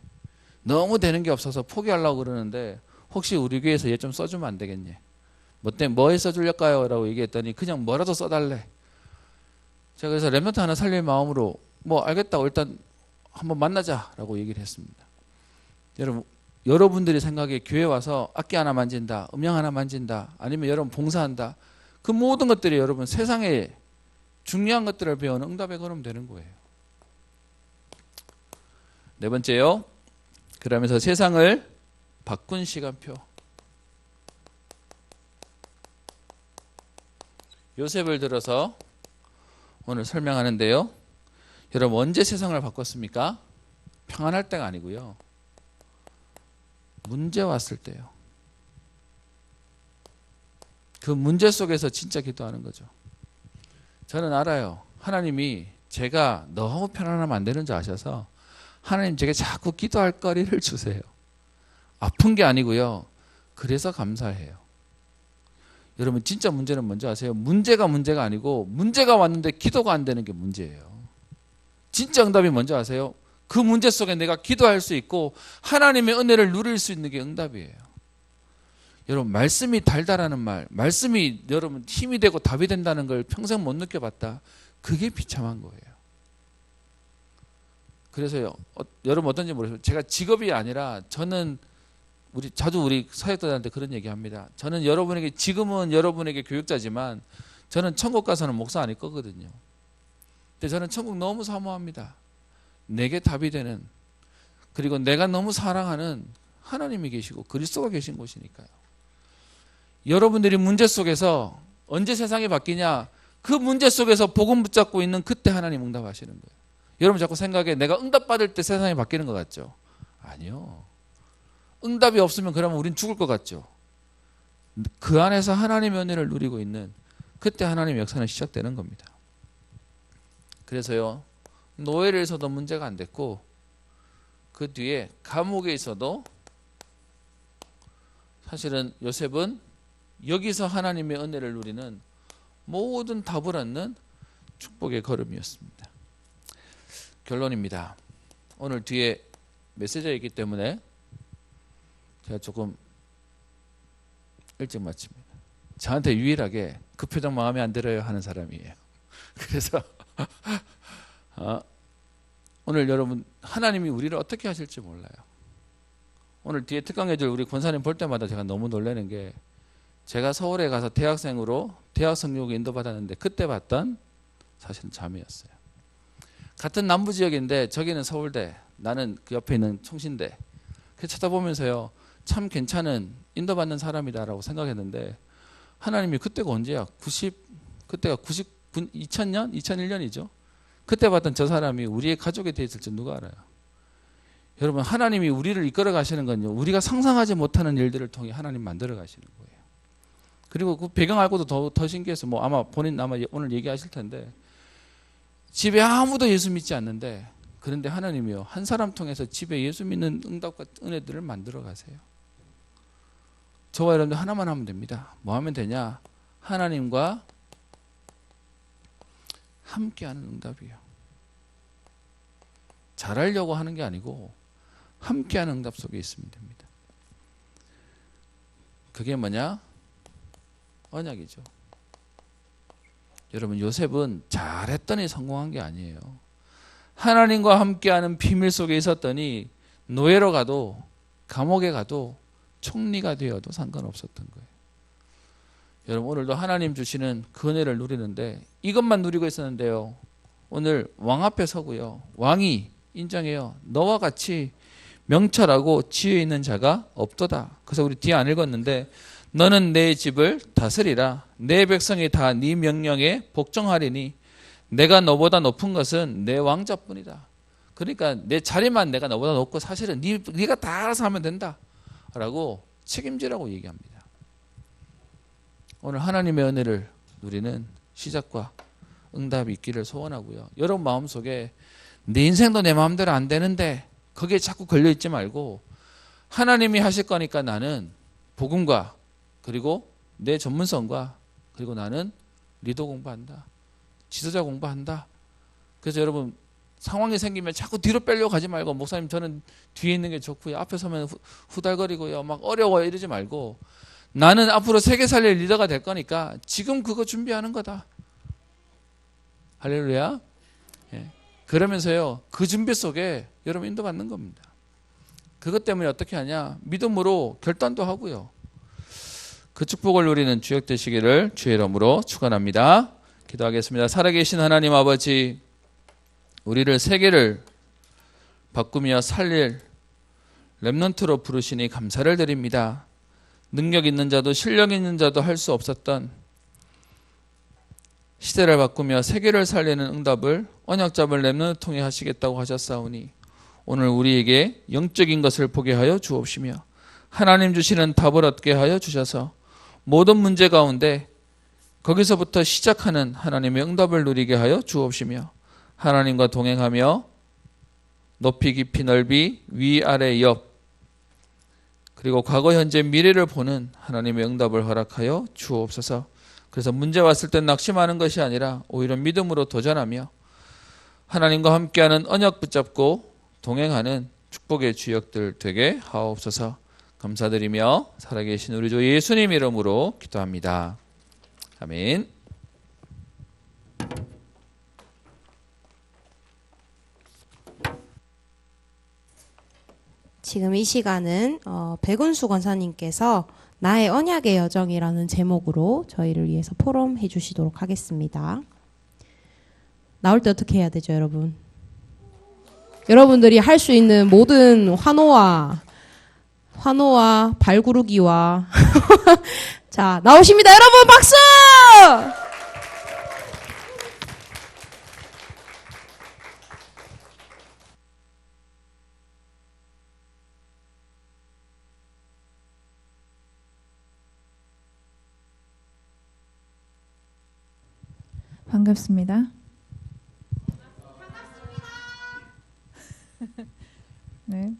너무 되는 게 없어서 포기하려고 그러는데 혹시 우리 교회에서 얘 좀 써주면 안 되겠니? 뭐에 써줄까요? 라고 얘기했더니 그냥 뭐라도 써달래. 제가 그래서 렘넌트 하나 살릴 마음으로 알겠다고 일단 한번 만나자라고 얘기를 했습니다. 여러분들이 생각에 교회 와서 악기 하나 만진다, 음향 하나 만진다, 아니면 여러분 봉사한다, 그 모든 것들이 여러분 세상에 중요한 것들을 배우는 응답의 걸음 되는 거예요. 네 번째요, 그러면서 세상을 바꾼 시간표. 요셉을 들어서 오늘 설명하는데요, 여러분 언제 세상을 바꿨습니까? 평안할 때가 아니고요, 문제 왔을 때요. 그 문제 속에서 진짜 기도하는 거죠. 저는 알아요. 하나님이 제가 너무 편안하면 안 되는 줄 아셔서 하나님 제게 자꾸 기도할 거리를 주세요. 아픈 게 아니고요, 그래서 감사해요. 여러분 진짜 문제는 뭔지 아세요? 문제가 아니고 문제가 왔는데 기도가 안 되는 게 문제예요. 진짜 응답이 뭔지 아세요? 그 문제 속에 내가 기도할 수 있고 하나님의 은혜를 누릴 수 있는 게 응답이에요. 여러분 말씀이 달달하는 말씀이 여러분 힘이 되고 답이 된다는 걸 평생 못 느껴봤다. 그게 비참한 거예요. 그래서요, 여러분 어떤지 모르겠어요. 제가 직업이 아니라 저는 자주 우리 사역자들한테 그런 얘기합니다. 저는 지금은 여러분에게 교육자지만 저는 천국 가서는 목사 아닐 거거든요. 근데 저는 천국 너무 사모합니다. 내게 답이 되는, 그리고 내가 너무 사랑하는 하나님이 계시고 그리스도가 계신 곳이니까요. 여러분들이 문제 속에서 언제 세상이 바뀌냐? 그 문제 속에서 복음 붙잡고 있는 그때 하나님 응답하시는 거예요. 여러분 자꾸 생각에 내가 응답받을 때 세상이 바뀌는 것 같죠? 아니요. 응답이 없으면 그러면 우린 죽을 것 같죠. 그 안에서 하나님의 은혜를 누리고 있는 그때 하나님의 역사는 시작되는 겁니다. 그래서요, 노예를 있어도 문제가 안 됐고 그 뒤에 감옥에 있어도 사실은 요셉은 여기서 하나님의 은혜를 누리는 모든 답을 얻는 축복의 걸음이었습니다. 결론입니다. 오늘 뒤에 메시지가 있기 때문에 제가 조금 일찍 마칩니다. 저한테 유일하게 그 표정 마음에 안 들어요 하는 사람이에요. 그래서 오늘 여러분 하나님이 우리를 어떻게 하실지 몰라요. 오늘 뒤에 특강해줄 우리 권사님 볼 때마다 제가 너무 놀라는 게 제가 서울에 가서 대학생으로 대학 성교육에 인도받았는데 그때 봤던 사실은 자매였어요. 같은 남부 지역인데 저기는 서울대, 나는 그 옆에 있는 총신대. 그래서 쳐다보면서요, 참 괜찮은 인도받는 사람이다라고 생각했는데 하나님이 그때가 언제야? 그때가 2000년? 2001년이죠. 그때 봤던 저 사람이 우리의 가족에 대해 있을지 누가 알아요? 여러분, 하나님이 우리를 이끌어 가시는 건요, 우리가 상상하지 못하는 일들을 통해 하나님 만들어 가시는 거예요. 그리고 그 배경 알고도 더 신기해서 아마 본인 오늘 얘기하실 텐데 집에 아무도 예수 믿지 않는데 그런데 하나님이요, 한 사람 통해서 집에 예수 믿는 응답과 은혜들을 만들어 가세요. 저와 여러분들 하나만 하면 됩니다. 뭐 하면 되냐? 하나님과 함께하는 응답이에요. 잘하려고 하는 게 아니고 함께하는 응답 속에 있으면 됩니다. 그게 뭐냐? 언약이죠. 여러분, 요셉은 잘했더니 성공한 게 아니에요. 하나님과 함께하는 비밀 속에 있었더니 노예로 가도 감옥에 가도 총리가 되어도 상관없었던 거예요. 여러분, 오늘도 하나님 주시는 그 은혜를 누리는데 이것만 누리고 있었는데요, 오늘 왕 앞에 서고요, 왕이 인정해요. 너와 같이 명철하고 지혜 있는 자가 없도다. 그래서 우리 뒤에 안 읽었는데 너는 내 집을 다스리라. 내 백성이 다 네 명령에 복종하리니 내가 너보다 높은 것은 내 왕자뿐이다. 그러니까 내 자리만 내가 너보다 높고 사실은 네가 다 알아서 하면 된다 라고 책임지라고 얘기합니다. 오늘 하나님의 은혜를 누리는 시작과 응답이 있기를 소원하고요, 여러분 마음속에 내 인생도 내 마음대로 안 되는데 거기에 자꾸 걸려있지 말고 하나님이 하실 거니까 나는 복음과 그리고 내 전문성과 그리고 나는 리더 공부한다, 지도자 공부한다. 그래서 여러분 상황이 생기면 자꾸 뒤로 빼려고 가지 말고, 목사님 저는 뒤에 있는 게 좋고요, 앞에 서면 후달거리고요, 막 어려워요 이러지 말고 나는 앞으로 세계 살릴 리더가 될 거니까 지금 그거 준비하는 거다. 할렐루야. 예. 그러면서요, 그 준비 속에 여러분 인도받는 겁니다. 그것 때문에 어떻게 하냐? 믿음으로 결단도 하고요. 그 축복을 누리는 주역 되시기를 주의 이름으로 축원합니다. 기도하겠습니다. 살아계신 하나님 아버지, 우리를 세계를 바꾸며 살릴 렘넌트로 부르시니 감사를 드립니다. 능력 있는 자도 실력 있는 자도 할 수 없었던 시대를 바꾸며 세계를 살리는 응답을 언약잡을 렘넌트 통해 하시겠다고 하셨사오니 오늘 우리에게 영적인 것을 보게 하여 주옵시며 하나님 주시는 답을 얻게 하여 주셔서 모든 문제 가운데 거기서부터 시작하는 하나님의 응답을 누리게 하여 주옵시며 하나님과 동행하며 높이 깊이 넓이 위아래 옆 그리고 과거 현재 미래를 보는 하나님의 응답을 허락하여 주옵소서. 그래서 문제 왔을 땐 낙심하는 것이 아니라 오히려 믿음으로 도전하며 하나님과 함께하는 언약 붙잡고 동행하는 축복의 주역들 되게 하옵소서. 감사드리며 살아계신 우리 주 예수님 이름으로 기도합니다. 아멘. 지금 이 시간은 백운수 권사님께서 나의 언약의 여정이라는 제목으로 저희를 위해서 포럼해 주시도록 하겠습니다. 나올 때 어떻게 해야 되죠, 여러분? 여러분들이 할 수 있는 모든 환호와 발구르기와 자, 나오십니다. 여러분 박수! 반갑습니다. 네.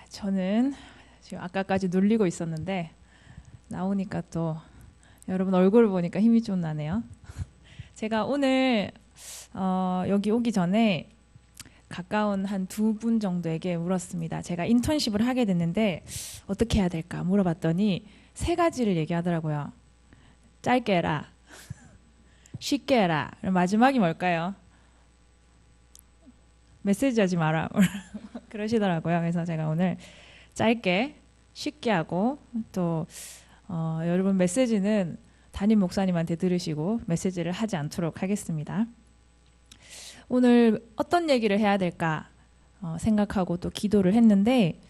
저는 지금 아까까지 눌리고 있었는데 나오니까 또 여러분 얼굴을 보니까 힘이 좀 나네요. 제가 오늘 여기 오기 전에 가까운 한 2분 정도에게 물었습니다. 제가 인턴십을 하게 됐는데 어떻게 해야 될까 물어봤더니 3가지를 얘기하더라고요. 짧게 해라, 쉽게 해라, 마지막이 뭘까요? 메시지 하지 마라 그러시더라고요. 그래서 제가 오늘 짧게 쉽게 하고 또 여러분 메시지는 담임 목사님한테 들으시고 메시지를 하지 않도록 하겠습니다. 오늘 어떤 얘기를 해야 될까 생각하고 또 기도를 했는데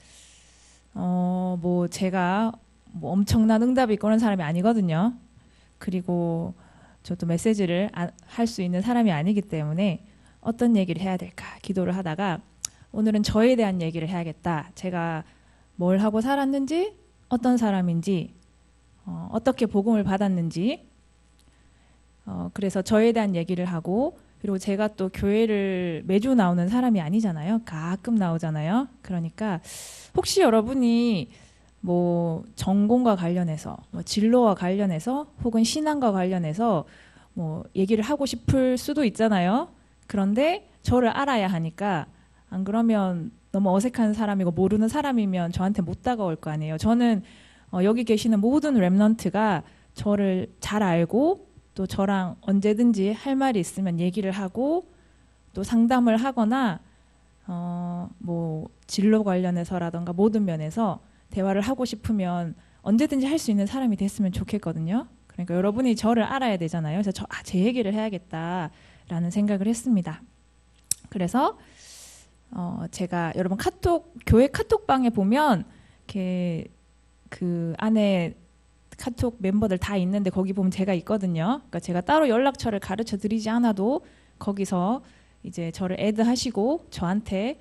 뭐 제가 뭐 엄청난 응답이 있고 그런 사람이 아니거든요. 그리고 저도 메시지를 할 수 있는 사람이 아니기 때문에 어떤 얘기를 해야 될까 기도를 하다가 오늘은 저에 대한 얘기를 해야겠다. 제가 뭘 하고 살았는지, 어떤 사람인지, 어떻게 복음을 받았는지, 그래서 저에 대한 얘기를 하고, 그리고 제가 또 교회를 매주 나오는 사람이 아니잖아요. 가끔 나오잖아요. 그러니까 혹시 여러분이 뭐 전공과 관련해서, 뭐 진로와 관련해서, 혹은 신앙과 관련해서 뭐 얘기를 하고 싶을 수도 있잖아요. 그런데 저를 알아야 하니까 안 그러면 너무 어색한 사람이고 모르는 사람이면 저한테 못 다가올 거 아니에요. 저는 여기 계시는 모든 랩넌트가 저를 잘 알고 또 저랑 언제든지 할 말이 있으면 얘기를 하고 또 상담을 하거나 뭐 진로 관련해서라던가 모든 면에서 대화를 하고 싶으면 언제든지 할 수 있는 사람이 됐으면 좋겠거든요. 그러니까 여러분이 저를 알아야 되잖아요. 그래서 제 얘기를 해야겠다라는 생각을 했습니다. 그래서 제가 여러분 교회 카톡방에 보면 이렇게 그 안에 카톡 멤버들 다 있는데 거기 보면 제가 있거든요. 그러니까 제가 따로 연락처를 가르쳐 드리지 않아도 거기서 이제 저를 애드하시고 저한테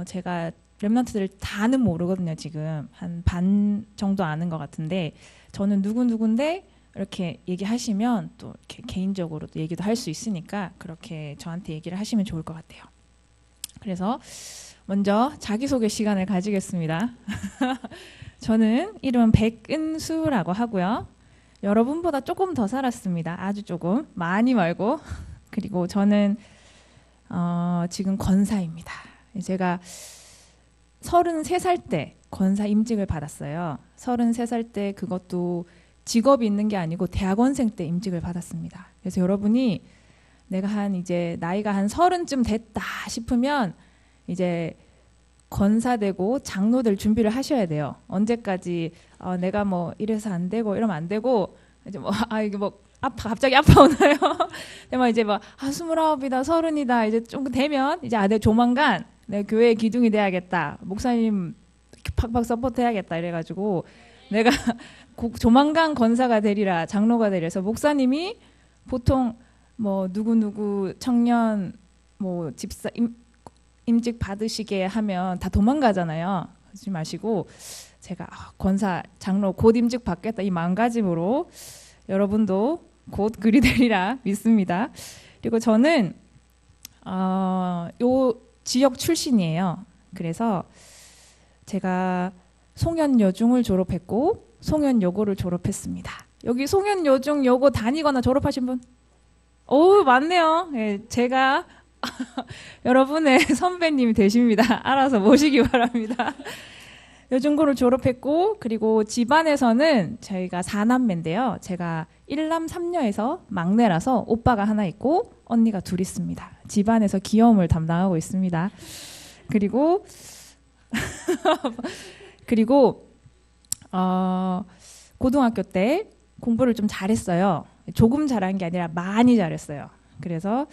제가 랩런트들 다는 모르거든요. 지금 한 반 정도 아는 것 같은데 저는 누군데 이렇게 얘기하시면 또 이렇게 개인적으로 또 얘기도 할 수 있으니까 그렇게 저한테 얘기를 하시면 좋을 것 같아요. 그래서 먼저 자기소개 시간을 가지겠습니다. 저는 이름은 백은수라고 하고요. 여러분보다 조금 더 살았습니다. 아주 조금. 많이 말고. 그리고 저는 지금 권사입니다. 제가 33살 때 권사 임직을 받았어요. 33살 때 그것도 직업이 있는 게 아니고 대학원생 때 임직을 받았습니다. 그래서 여러분이 내가 이제 나이가 한 30쯤 됐다 싶으면 이제 권사되고 장로 될 준비를 하셔야 돼요. 언제까지 내가 뭐 이래서 안 되고 이러면 안 되고 이제 뭐 이게 뭐 갑자기 아파오나요? 막 이제 막 29이다 30이다 이제 좀 되면 이제 내 조만간 내 교회의 기둥이 돼야겠다. 목사님 팍팍 서포트해야겠다 이래가지고 내가 조만간 권사가 되리라 장로가 되리라. 그래서 목사님이 보통 뭐 누구 청년 뭐 집사 임직 받으시게 하면 다 도망가잖아요. 그러지 마시고 제가 권사 장로 곧 임직 받겠다 이 마음가짐으로 여러분도 곧 그리 되리라 믿습니다. 그리고 저는 요 지역 출신이에요. 그래서 제가 송현여중을 졸업했고 송현여고를 졸업했습니다. 여기 송현여중 여고 다니거나 졸업하신 분? 오 많네요. 네, 제가 여러분의 선배님이 되십니다. 알아서 모시기 바랍니다. 여중고를 졸업했고 그리고 집안에서는 저희가 4남매인데요. 제가 1남 3녀에서 막내라서 오빠가 하나 있고 언니가 둘 있습니다. 집안에서 귀여움을 담당하고 있습니다. 그리고 고등학교 때 공부를 좀 잘했어요. 조금 잘한 게 아니라 많이 잘했어요. 그래서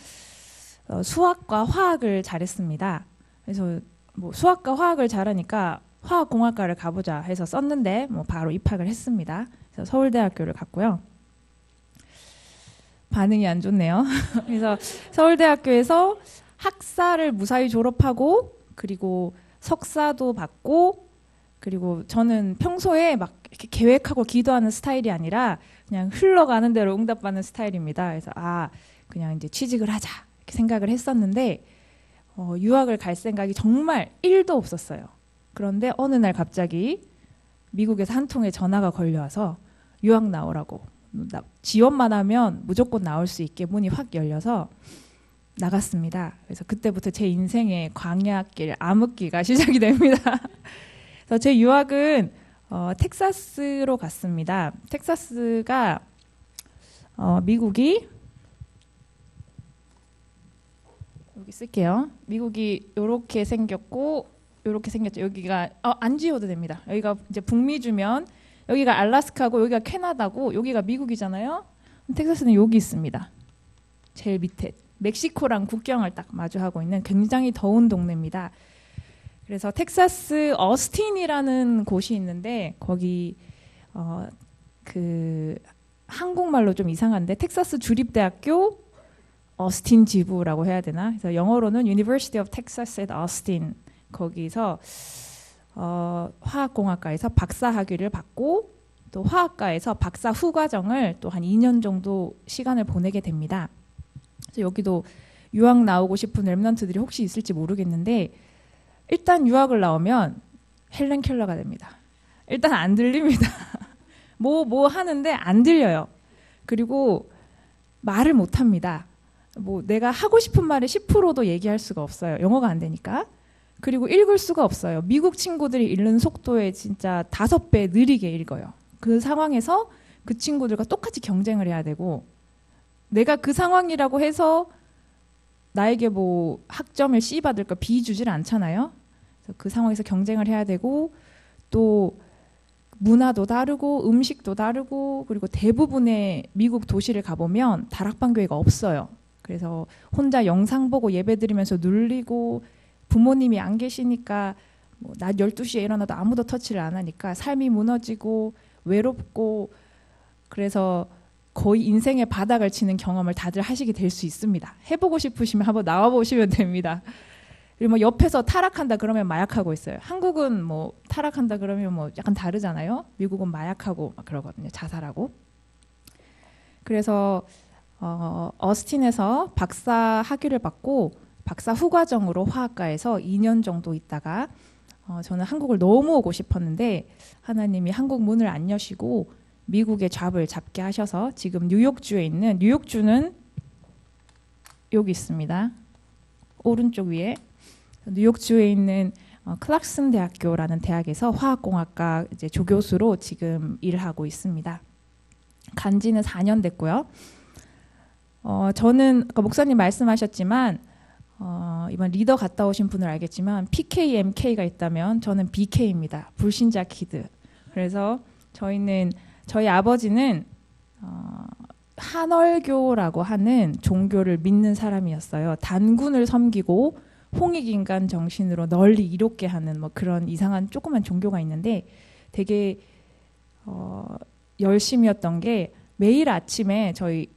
수학과 화학을 잘했습니다. 그래서 뭐 수학과 화학을 잘하니까 화학공학과를 가보자 해서 썼는데 뭐 바로 입학을 했습니다. 그래서 서울대학교를 갔고요. 반응이 안 좋네요. 그래서 서울대학교에서 학사를 무사히 졸업하고 그리고 석사도 받고 그리고 저는 평소에 막 이렇게 계획하고 기도하는 스타일이 아니라 그냥 흘러가는 대로 응답받는 스타일입니다. 그래서 그냥 이제 취직을 하자 이렇게 생각을 했었는데 유학을 갈 생각이 정말 1도 없었어요. 그런데 어느 날 갑자기 미국에서 한 통의 전화가 걸려와서 유학 나오라고, 지원만 하면 무조건 나올 수 있게 문이 확 열려서 나갔습니다. 그래서 그때부터 제 인생의 광야길, 암흑기가 시작이 됩니다. 그래서 제 유학은 텍사스로 갔습니다. 텍사스가 미국이 여기 쓸게요. 미국이 이렇게 생겼고 이렇게 생겼죠. 여기가 안 지워도 됩니다. 여기가 이제 북미주면 여기가 알래스카고 여기가 캐나다고 여기가 미국이잖아요. 텍사스는 여기 있습니다. 제일 밑에 멕시코랑 국경을 딱 마주하고 있는 굉장히 더운 동네입니다. 그래서 텍사스 어스틴이라는 곳이 있는데 거기 그 한국말로 좀 이상한데 텍사스 주립대학교 어스틴 지부라고 해야 되나? 그래서 영어로는 University of Texas at Austin. 거기서 화학공학과에서 박사 학위를 받고 또 화학과에서 박사 후과정을 또 한 2년 정도 시간을 보내게 됩니다. 그래서 여기도 유학 나오고 싶은 랩런트들이 혹시 있을지 모르겠는데 일단 유학을 나오면 헬렌 켈러가 됩니다. 일단 안 들립니다. 뭐 하는데 안 들려요. 그리고 말을 못 합니다. 내가 하고 싶은 말을 10%도 얘기할 수가 없어요. 영어가 안 되니까. 그리고 읽을 수가 없어요. 미국 친구들이 읽는 속도에 진짜 5배 느리게 읽어요. 그 상황에서 그 친구들과 똑같이 경쟁을 해야 되고 내가 그 상황이라고 해서 나에게 학점을 C 받을 거 B 주질 않잖아요. 그래서 그 상황에서 경쟁을 해야 되고 또 문화도 다르고 음식도 다르고 그리고 대부분의 미국 도시를 가보면 다락방교회가 없어요. 그래서 혼자 영상 보고 예배 드리면서 눌리고 부모님이 안 계시니까 낮 12시에 일어나도 아무도 터치를 안 하니까 삶이 무너지고 외롭고 그래서 거의 인생의 바닥을 치는 경험을 다들 하시게 될 수 있습니다. 해보고 싶으시면 한번 나와보시면 됩니다. 그리고 옆에서 타락한다 그러면 마약하고 있어요. 한국은 타락한다 그러면 약간 다르잖아요. 미국은 마약하고 막 그러거든요. 자살하고. 그래서 어스틴에서 박사 학위를 받고 박사 후과정으로 화학과에서 2년 정도 있다가 저는 한국을 너무 오고 싶었는데 하나님이 한국 문을 안 여시고 미국의 잡을 잡게 하셔서 지금 뉴욕주에 있는 뉴욕주는 여기 있습니다. 오른쪽 위에 뉴욕주에 있는 클락슨 대학교라는 대학에서 화학공학과 이제 조교수로 지금 일하고 있습니다. 간지는 4년 됐고요. 저는 아까 목사님 말씀하셨지만 이번 리더 갔다 오신 분을 알겠지만 PK, MK가 있다면 저는 BK입니다. 불신자 키드. 그래서 저희 아버지는 한얼교라고 하는 종교를 믿는 사람이었어요. 단군을 섬기고 홍익인간 정신으로 널리 이롭게 하는 그런 이상한 조그만 종교가 있는데 되게 열심이었던 게 매일 아침에 저희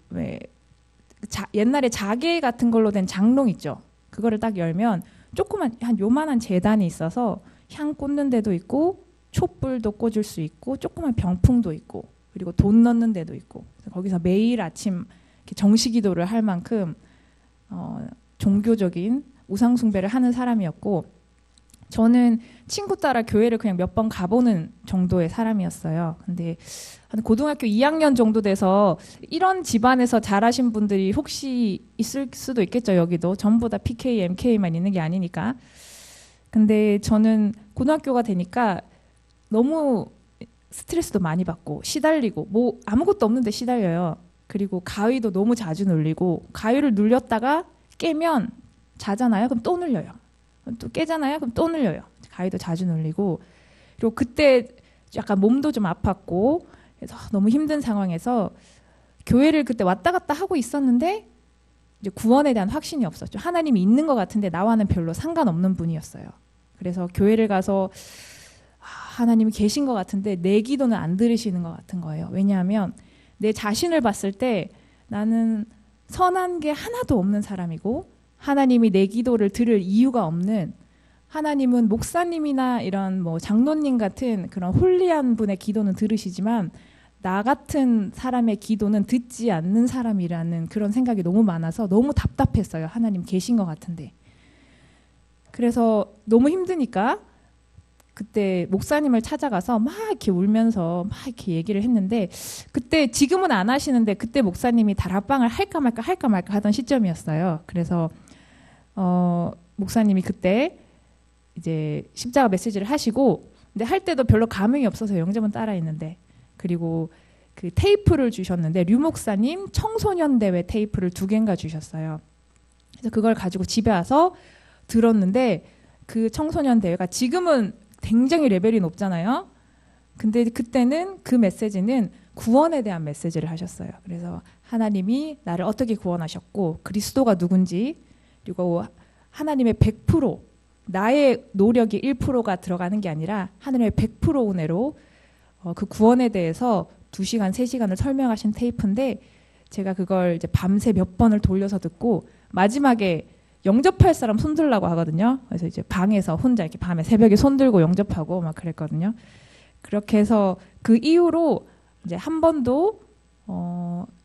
옛날에 자개 같은 걸로 된 장롱 있죠. 그거를 딱 열면 조그만 한 요만한 재단이 있어서 향 꽂는 데도 있고 촛불도 꽂을 수 있고 조그만 병풍도 있고 그리고 돈 넣는 데도 있고 거기서 매일 아침 정시기도를 할 만큼 종교적인 우상 숭배를 하는 사람이었고 저는 친구 따라 교회를 그냥 몇 번 가보는 정도의 사람이었어요. 근데 한 고등학교 2학년 정도 돼서 이런 집안에서 자라신 분들이 혹시 있을 수도 있겠죠. 여기도 전부 다 PK, MK만 있는 게 아니니까. 근데 저는 고등학교가 되니까 너무 스트레스도 많이 받고 시달리고 아무것도 없는데 시달려요. 그리고 가위도 너무 자주 눌리고 가위를 눌렸다가 깨면 자잖아요. 그럼 또 눌려요. 또 깨잖아요. 그럼 또 눌려요. 가위도 자주 눌리고 그리고 그때 약간 몸도 좀 아팠고 그래서 너무 힘든 상황에서 교회를 그때 왔다 갔다 하고 있었는데 이제 구원에 대한 확신이 없었죠. 하나님이 있는 것 같은데 나와는 별로 상관없는 분이었어요. 그래서 교회를 가서 하나님이 계신 것 같은데 내 기도는 안 들으시는 것 같은 거예요. 왜냐하면 내 자신을 봤을 때 나는 선한 게 하나도 없는 사람이고 하나님이 내 기도를 들을 이유가 없는 하나님은 목사님이나 이런 뭐 장로님 같은 그런 홀리한 분의 기도는 들으시지만 나 같은 사람의 기도는 듣지 않는 사람이라는 그런 생각이 너무 많아서 너무 답답했어요. 하나님 계신 것 같은데. 그래서 너무 힘드니까 그때 목사님을 찾아가서 막 이렇게 울면서 막 이렇게 얘기를 했는데, 그때 지금은 안 하시는데 그때 목사님이 다락방을 할까 말까 하던 시점이었어요. 그래서 목사님이 그때 이제 십자가 메시지를 하시고, 근데 할 때도 별로 감흥이 없어서 영접은 따라했는데, 그리고 그 테이프를 주셨는데 류 목사님 청소년 대회 테이프를 2개인가 주셨어요. 그래서 그걸 가지고 집에 와서 들었는데, 그 청소년 대회가 지금은 굉장히 레벨이 높잖아요. 근데 그때는 그 메시지는 구원에 대한 메시지를 하셨어요. 그래서 하나님이 나를 어떻게 구원하셨고 그리스도가 누군지, 그리고 하나님의 100%, 나의 노력이 1%가 들어가는 게 아니라 하나님의 100% 은혜로 그 구원에 대해서 2시간, 3시간을 설명하신 테이프인데, 제가 그걸 이제 밤새 몇 번을 돌려서 듣고 마지막에 영접할 사람 손들라고 하거든요. 그래서 이제 방에서 혼자 이렇게 밤에 새벽에 손들고 영접하고 막 그랬거든요. 그렇게 해서 그 이후로 이제 한 번도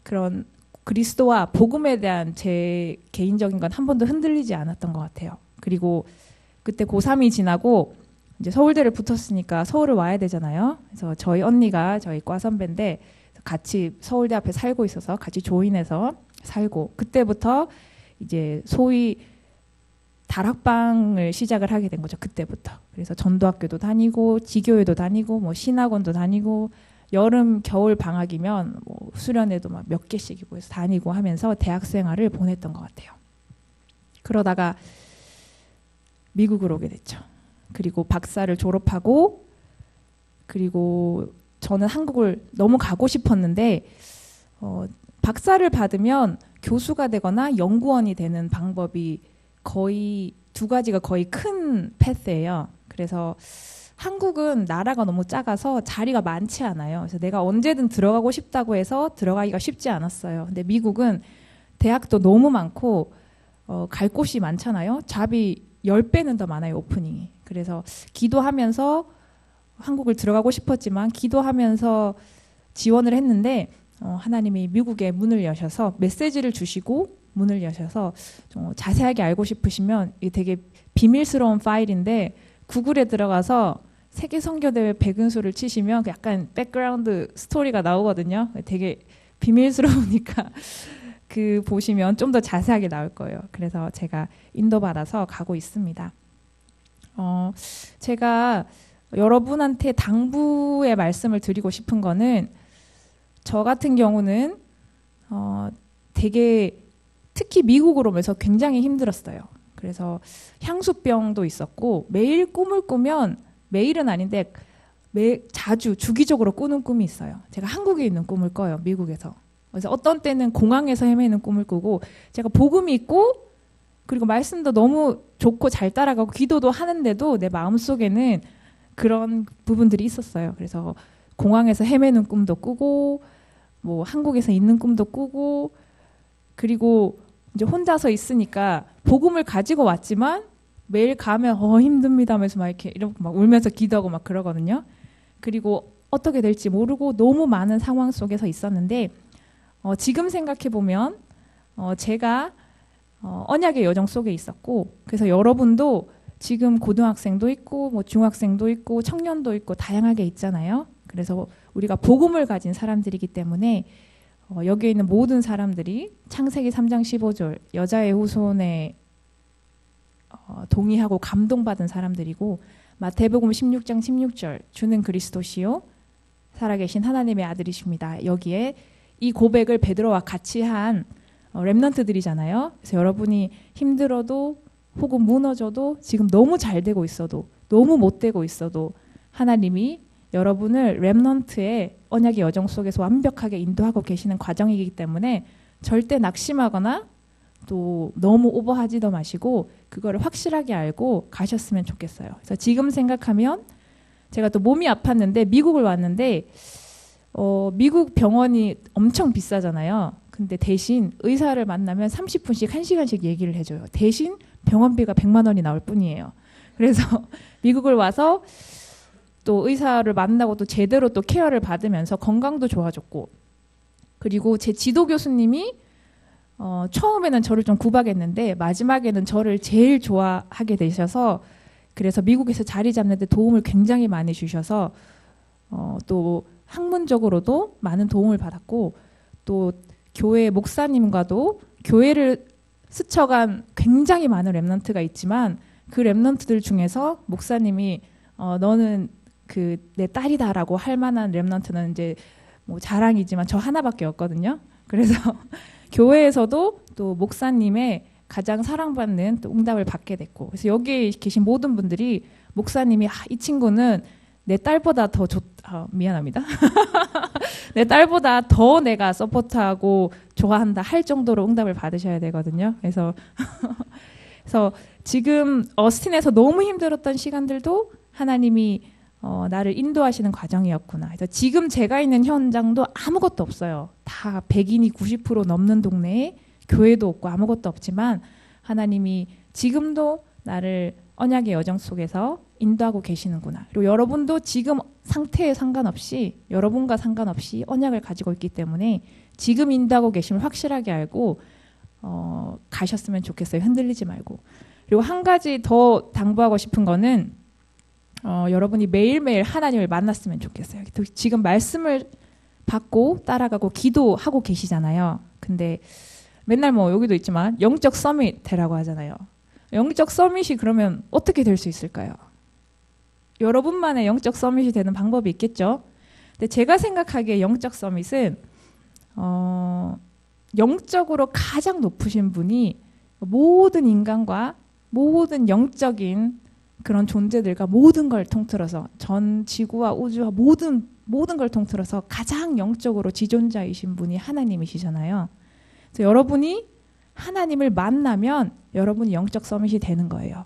그런 그리스도와 복음에 대한 제 개인적인 건 한 번도 흔들리지 않았던 것 같아요. 그리고 그때 고3이 지나고 이제 서울대를 붙었으니까 서울을 와야 되잖아요. 그래서 저희 언니가 저희 과 선배인데 같이 서울대 앞에 살고 있어서 같이 조인해서 살고, 그때부터 이제 소위 다락방을 시작을 하게 된 거죠. 그때부터. 그래서 전도학교도 다니고 지교회도 다니고 뭐 신학원도 다니고, 여름 겨울 방학이면 뭐 수련회도 막 몇 개씩이고 해서 다니고 하면서 대학 생활을 보냈던 것 같아요. 그러다가 미국으로 오게 됐죠. 그리고 박사를 졸업하고, 그리고 저는 한국을 너무 가고 싶었는데 박사를 받으면 교수가 되거나 연구원이 되는 방법이 거의 2가지가 거의 큰 패스예요. 그래서 한국은 나라가 너무 작아서 자리가 많지 않아요. 그래서 내가 언제든 들어가고 싶다고 해서 들어가기가 쉽지 않았어요. 근데 미국은 대학도 너무 많고 갈 곳이 많잖아요. 잡이 10배는 더 많아요, 오프닝이. 그래서 기도하면서 한국을 들어가고 싶었지만 기도하면서 지원을 했는데 하나님이 미국에 문을 여셔서 메시지를 주시고 문을 여셔서 좀 자세하게 알고 싶으시면, 이게 되게 비밀스러운 파일인데 구글에 들어가서 세계 선교대회 백은수를 치시면 약간 백그라운드 스토리가 나오거든요. 되게 비밀스러우니까 그 보시면 좀 더 자세하게 나올 거예요. 그래서 제가 인도받아서 가고 있습니다. 제가 여러분한테 당부의 말씀을 드리고 싶은 거는, 저 같은 경우는 되게 특히 미국으로 오면서 굉장히 힘들었어요. 그래서 향수병도 있었고, 매일 꿈을 꾸면, 매일은 아닌데 자주 주기적으로 꾸는 꿈이 있어요. 제가 한국에 있는 꿈을 꿔요, 미국에서. 그래서 어떤 때는 공항에서 헤매는 꿈을 꾸고, 제가 복음이 있고 그리고 말씀도 너무 좋고 잘 따라가고 기도도 하는데도 내 마음속에는 그런 부분들이 있었어요. 그래서 공항에서 헤매는 꿈도 꾸고, 뭐 한국에서 있는 꿈도 꾸고, 그리고 이제 혼자서 있으니까 복음을 가지고 왔지만 매일 가면 힘듭니다 하면서 막 이렇게 막 울면서 기도하고 막 그러거든요. 그리고 어떻게 될지 모르고 너무 많은 상황 속에서 있었는데, 지금 생각해 보면 제가 언약의 여정 속에 있었고, 그래서 여러분도 지금 고등학생도 있고 뭐 중학생도 있고 청년도 있고 다양하게 있잖아요. 그래서 우리가 복음을 가진 사람들이기 때문에 여기에 있는 모든 사람들이 창세기 3장 15절 여자의 후손에 동의하고 감동받은 사람들이고, 마태복음 16장 16절 주는 그리스도시요 살아계신 하나님의 아들이십니다. 여기에 이 고백을 베드로와 같이 한 렘넌트들이잖아요. 그래서 여러분이 힘들어도 혹은 무너져도, 지금 너무 잘 되고 있어도 너무 못 되고 있어도 하나님이 여러분을 렘넌트의 언약의 여정 속에서 완벽하게 인도하고 계시는 과정이기 때문에 절대 낙심하거나 또 너무 오버하지도 마시고 그거를 확실하게 알고 가셨으면 좋겠어요. 그래서 지금 생각하면, 제가 또 몸이 아팠는데 미국을 왔는데 미국 병원이 엄청 비싸잖아요. 근데 대신 의사를 만나면 30분씩 1시간씩 얘기를 해줘요. 대신 병원비가 100만 원이 나올 뿐이에요. 그래서 미국을 와서 또 의사를 만나고 또 제대로 또 케어를 받으면서 건강도 좋아졌고, 그리고 제 지도 교수님이 처음에는 저를 좀 구박했는데 마지막에는 저를 제일 좋아하게 되셔서, 그래서 미국에서 자리 잡는 데 도움을 굉장히 많이 주셔서 또 학문적으로도 많은 도움을 받았고, 또 교회 목사님과도 교회를 스쳐간 굉장히 많은 랩넌트가 있지만 그 랩넌트들 중에서 목사님이 너는 그 내 딸이다라고 할 만한 랩넌트는 이제 뭐 자랑이지만 저 하나밖에 없거든요. 그래서 교회에서도 또 목사님의 가장 사랑받는 또 응답을 받게 됐고, 그래서 여기 계신 모든 분들이 목사님이 이 친구는 내 딸보다 더 미안합니다. 내 딸보다 더 내가 서포트하고 좋아한다 할 정도로 응답을 받으셔야 되거든요. 그래서 지금 어스틴에서 너무 힘들었던 시간들도 하나님이 나를 인도하시는 과정이었구나. 그래서 지금 제가 있는 현장도 아무것도 없어요. 다 백인이 90% 넘는 동네에 교회도 없고 아무것도 없지만 하나님이 지금도 나를 언약의 여정 속에서 인도하고 계시는구나. 그리고 여러분도 지금 상태에 상관없이, 여러분과 상관없이 언약을 가지고 있기 때문에 지금 인도하고 계심을 확실하게 알고 가셨으면 좋겠어요. 흔들리지 말고. 그리고 한 가지 더 당부하고 싶은 거는 여러분이 매일매일 하나님을 만났으면 좋겠어요. 지금 말씀을 받고 따라가고 기도하고 계시잖아요. 근데 맨날 뭐 여기도 있지만 영적 서밋 되라고 하잖아요. 영적 서밋이 그러면 어떻게 될 수 있을까요? 여러분만의 영적 서밋이 되는 방법이 있겠죠. 근데 제가 생각하기에 영적 서밋은 영적으로 가장 높으신 분이 모든 인간과 모든 영적인 그런 존재들과 모든 걸 통틀어서 전 지구와 우주와 모든 걸 통틀어서 가장 영적으로 지존자이신 분이 하나님이시잖아요. 그래서 여러분이 하나님을 만나면 여러분이 영적 서밋이 되는 거예요.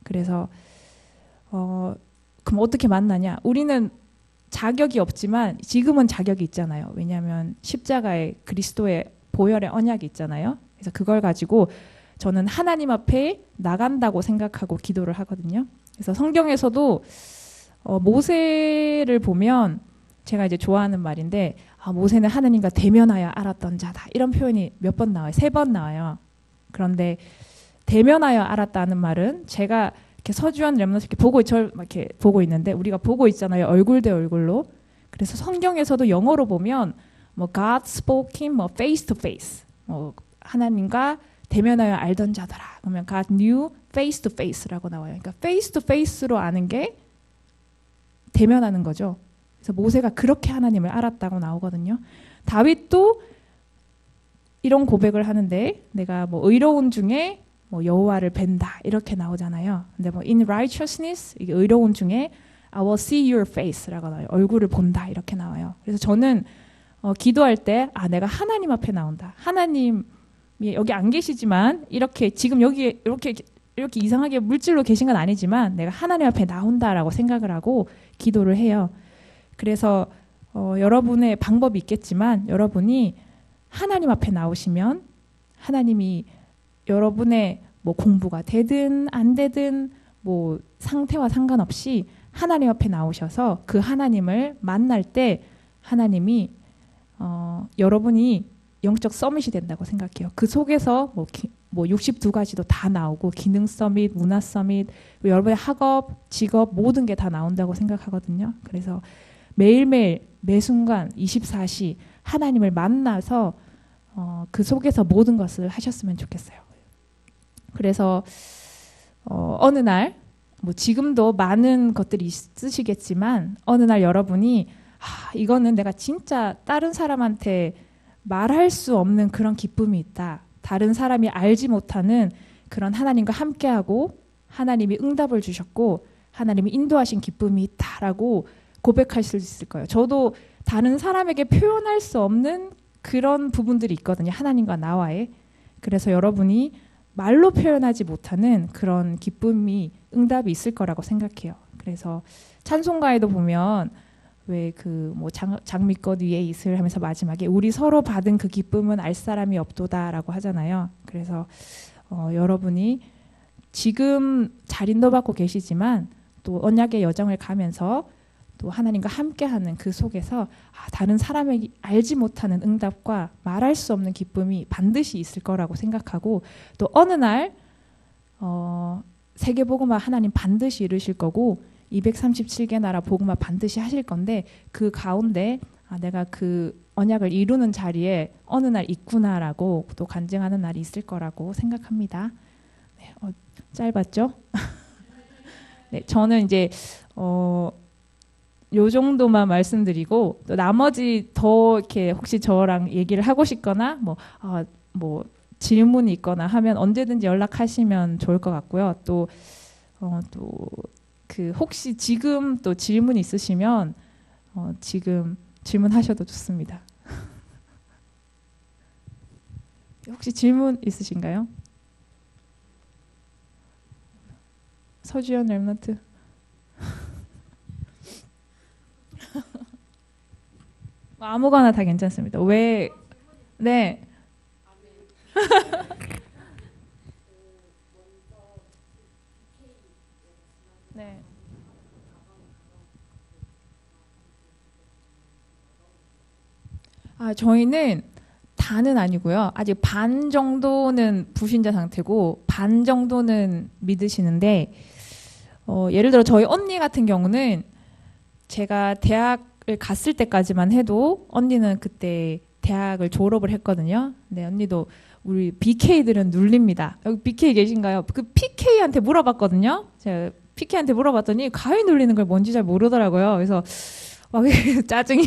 그래서 그럼 어떻게 만나냐? 우리는 자격이 없지만 지금은 자격이 있잖아요. 왜냐하면 십자가의 그리스도의 보혈의 언약이 있잖아요. 그래서 그걸 가지고 저는 하나님 앞에 나간다고 생각하고 기도를 하거든요. 그래서 성경에서도 모세를 보면 제가 이제 좋아하는 말인데 모세는 하나님과 대면하여 알았던 자다. 이런 표현이 몇 번 나와요. 3번 나와요. 그런데 대면하여 알았다는 말은 제가 이렇게 서주한 렘넌트 이렇게 보고 있는데 우리가 보고 있잖아요. 얼굴 대 얼굴로. 그래서 성경에서도 영어로 보면 뭐 God spoke him 뭐 face to face. 하나님과 대면하여 알던 자더라. 그러면 God knew face to face라고 나와요. 그러니까 face to face로 아는 게 대면하는 거죠. 그래서 모세가 그렇게 하나님을 알았다고 나오거든요. 다윗도 이런 고백을 하는데 내가 뭐 의로운 중에 뭐 여호와를 뵌다 이렇게 나오잖아요. 근데 뭐 in righteousness 이게 의로운 중에 I will see your face라고 나와요. 얼굴을 본다 이렇게 나와요. 그래서 저는 기도할 때 내가 하나님 앞에 나온다. 하나님이 여기 안 계시지만 이렇게 지금 여기 이렇게 이상하게 물질로 계신 건 아니지만 내가 하나님 앞에 나온다라고 생각을 하고 기도를 해요. 그래서 여러분의 방법이 있겠지만 여러분이 하나님 앞에 나오시면 하나님이 여러분의 뭐 공부가 되든 안 되든 뭐 상태와 상관없이 하나님 앞에 나오셔서 그 하나님을 만날 때 하나님이 여러분이 영적 서밋이 된다고 생각해요. 그 속에서 뭐 62가지도 다 나오고 기능 서밋, 문화 서밋, 여러분의 학업, 직업 모든 게 다 나온다고 생각하거든요. 그래서 매일매일 매 순간 24시 하나님을 만나서 그 속에서 모든 것을 하셨으면 좋겠어요. 그래서 어느 날 뭐 지금도 많은 것들이 있으시겠지만 어느 날 여러분이 이거는 내가 진짜 다른 사람한테 말할 수 없는 그런 기쁨이 있다. 다른 사람이 알지 못하는 그런 하나님과 함께하고 하나님이 응답을 주셨고 하나님이 인도하신 기쁨이 있다라고 고백할 수 있을 거예요. 저도 다른 사람에게 표현할 수 없는 그런 부분들이 있거든요. 하나님과 나와의. 그래서 여러분이 말로 표현하지 못하는 그런 기쁨이 응답이 있을 거라고 생각해요. 그래서 찬송가에도 보면 왜 그 뭐 장미꽃 위에 이슬 하면서 마지막에 우리 서로 받은 그 기쁨은 알 사람이 없도다라고 하잖아요. 그래서 여러분이 지금 잘 인도받고 계시지만 또 언약의 여정을 가면서 또 하나님과 함께하는 그 속에서 다른 사람에게 알지 못하는 응답과 말할 수 없는 기쁨이 반드시 있을 거라고 생각하고 또 어느 날 세계 복음화 하나님 반드시 이루실 거고 237개 나라 복음화 반드시 하실 건데 그 가운데 내가 그 언약을 이루는 자리에 어느 날 있구나라고 또 간증하는 날이 있을 거라고 생각합니다. 네, 짧았죠? 네, 저는 이제 요 정도만 말씀드리고 또 나머지 더 이렇게 혹시 저랑 얘기를 하고 싶거나 뭐 질문이 있거나 하면 언제든지 연락하시면 좋을 것 같고요. 또 그 혹시 지금 또 질문 있으시면 지금 질문하셔도 좋습니다. 혹시 질문 있으신가요? 서주연 랩런트. 아무거나 다 괜찮습니다. 왜? 네. 네. 저희는 다는 아니고요. 아직 반 정도는 불신자 상태고 반 정도는 믿으시는데 예를 들어 저희 언니 같은 경우는 제가 대학을 갔을 때까지만 해도 언니는 그때 대학을 졸업을 했거든요. 네, 언니도 우리 BK들은 눌립니다. 여기 BK 계신가요? 그 PK한테 물어봤거든요. 제가 PK한테 물어봤더니 가위 눌리는 걸 뭔지 잘 모르더라고요. 그래서 짜증이.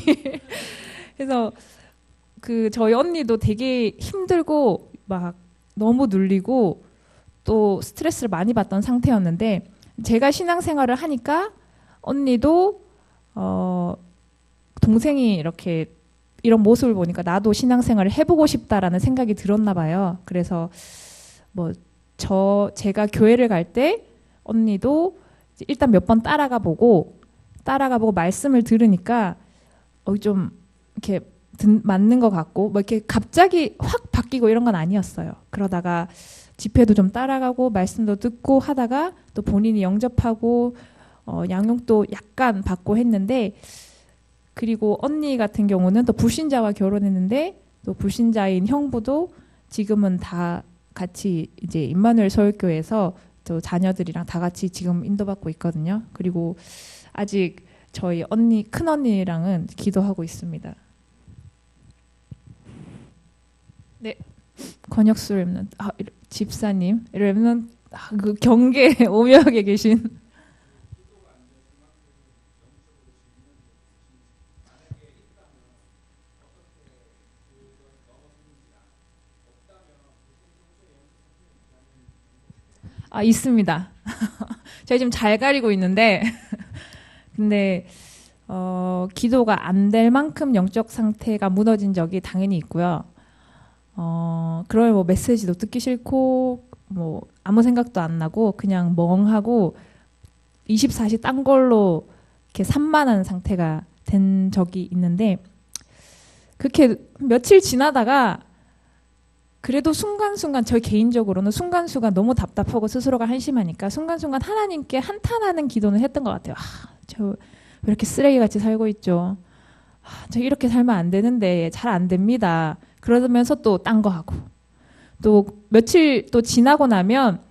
그래서 그 저희 언니도 되게 힘들고 막 너무 눌리고 또 스트레스를 많이 받던 상태였는데 제가 신앙생활을 하니까 언니도 동생이 이렇게 이런 모습을 보니까 나도 신앙생활을 해보고 싶다라는 생각이 들었나 봐요. 그래서 제가 교회를 갈 때 언니도 일단 몇 번 따라가 보고 말씀을 들으니까 좀 이렇게 맞는 것 같고 이렇게 갑자기 확 바뀌고 이런 건 아니었어요. 그러다가 집회도 좀 따라가고 말씀도 듣고 하다가 또 본인이 영접하고 양육도 약간 받고 했는데 그리고 언니 같은 경우는 또 불신자와 결혼했는데 또 불신자인 형부도 지금은 다 같이 이제 임마누엘 서울교회에서 또 자녀들이랑 다 같이 지금 인도받고 있거든요. 그리고 아직 저희 큰 언니랑은 기도하고 있습니다. 네, 권혁수 랩넌트, 집사님, 랩넌트 그 경계 오묘하게 계신. 있습니다. 제가 지금 잘 가리고 있는데, 근데 기도가 안 될 만큼 영적 상태가 무너진 적이 당연히 있고요. 그러면 메시지도 듣기 싫고 아무 생각도 안 나고 그냥 멍하고 24시 딴 걸로 이렇게 산만한 상태가 된 적이 있는데 그렇게 며칠 지나다가 그래도 순간순간 저희 개인적으로는 순간순간 너무 답답하고 스스로가 한심하니까 순간순간 하나님께 한탄하는 기도는 했던 것 같아요. 저 왜 이렇게 쓰레기같이 살고 있죠. 저 이렇게 살면 안 되는데 잘 안 됩니다. 그러면서 또 딴 거 하고 또 며칠 또 지나고 나면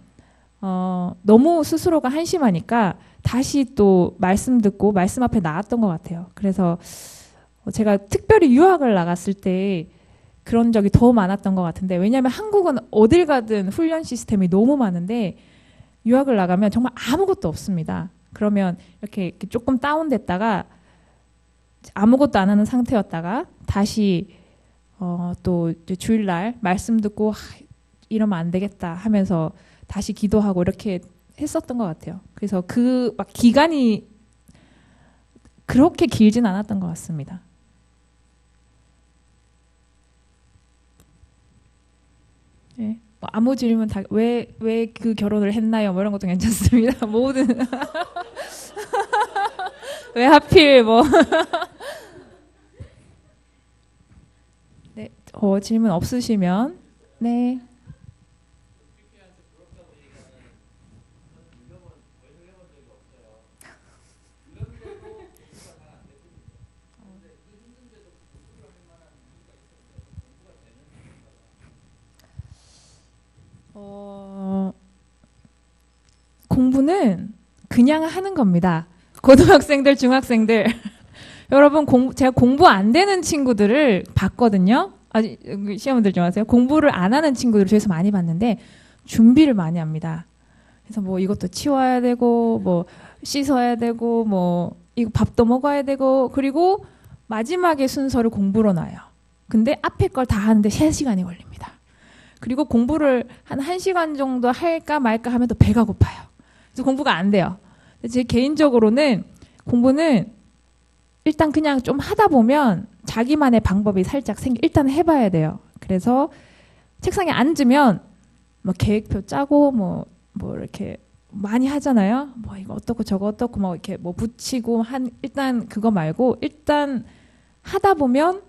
너무 스스로가 한심하니까 다시 또 말씀 듣고 말씀 앞에 나왔던 것 같아요. 그래서 제가 특별히 유학을 나갔을 때 그런 적이 더 많았던 것 같은데 왜냐하면 한국은 어딜 가든 훈련 시스템이 너무 많은데 유학을 나가면 정말 아무것도 없습니다. 그러면 이렇게 조금 다운됐다가 아무것도 안 하는 상태였다가 다시 또 주일날 말씀 듣고 이러면 안 되겠다 하면서 다시 기도하고 이렇게 했었던 것 같아요. 그래서 그 막 기간이 그렇게 길진 않았던 것 같습니다. 네. 아무 질문 다 왜 그 결혼을 했나요? 이런 것도 괜찮습니다. 모든 왜 하필 네, 질문 없으시면 네. 공부는 그냥 하는 겁니다. 고등학생들, 중학생들. 여러분, 제가 공부 안 되는 친구들을 봤거든요. 시험들 좀 하세요. 공부를 안 하는 친구들을 저에서 많이 봤는데 준비를 많이 합니다. 그래서 뭐 이것도 치워야 되고, 뭐 씻어야 되고, 뭐 이거 밥도 먹어야 되고, 그리고 마지막에 순서를 공부로 놔요. 근데 앞에 걸 다 하는데 3시간이 걸립니다. 그리고 공부를 한 1시간 정도 할까 말까 하면 또 배가 고파요. 그래서 공부가 안 돼요. 제 개인적으로는 공부는 일단 그냥 좀 하다 보면 자기만의 방법이 살짝 일단 해봐야 돼요. 그래서 책상에 앉으면 뭐 계획표 짜고 뭐 이렇게 많이 하잖아요. 뭐 이거 어떻고 저거 어떻고 뭐 이렇게 뭐 붙이고 일단 그거 말고 일단 하다 보면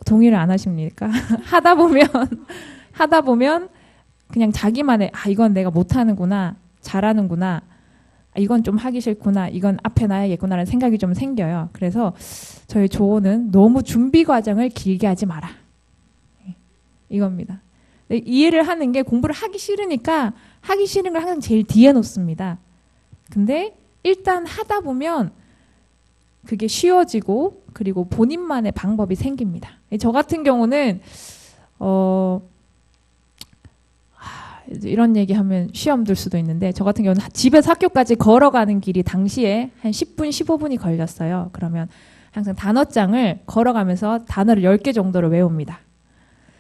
동의를 안 하십니까? 하다 보면 그냥 자기만의 이건 내가 못하는구나, 잘하는구나, 이건 좀 하기 싫구나, 이건 앞에 놔야겠구나라는 생각이 좀 생겨요. 그래서 저의 조언은 너무 준비 과정을 길게 하지 마라. 이겁니다. 이해를 하는 게 공부를 하기 싫으니까 하기 싫은 걸 항상 제일 뒤에 놓습니다. 근데 일단 하다 보면 그게 쉬워지고 그리고 본인만의 방법이 생깁니다. 저 같은 경우는 이런 얘기하면 시험 들 수도 있는데 저 같은 경우는 집에서 학교까지 걸어가는 길이 당시에 한 10분, 15분이 걸렸어요. 그러면 항상 단어장을 걸어가면서 단어를 10개 정도를 외웁니다.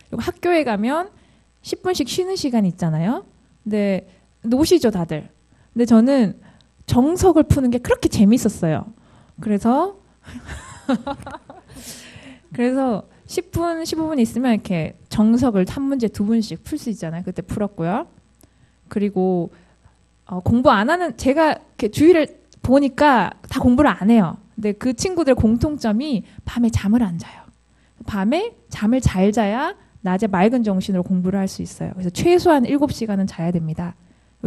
그리고 학교에 가면 10분씩 쉬는 시간이 있잖아요. 근데 노시죠, 다들. 근데 저는 정석을 푸는 게 그렇게 재밌었어요. 그래서 10분, 15분 있으면 이렇게 정석을 한 문제 2분씩 풀 수 있잖아요. 그때 풀었고요. 그리고 공부 안 하는 제가 이렇게 주위를 보니까 다 공부를 안 해요. 근데 그 친구들 공통점이 밤에 잠을 안 자요. 밤에 잠을 잘 자야 낮에 맑은 정신으로 공부를 할 수 있어요. 그래서 최소한 7시간은 자야 됩니다.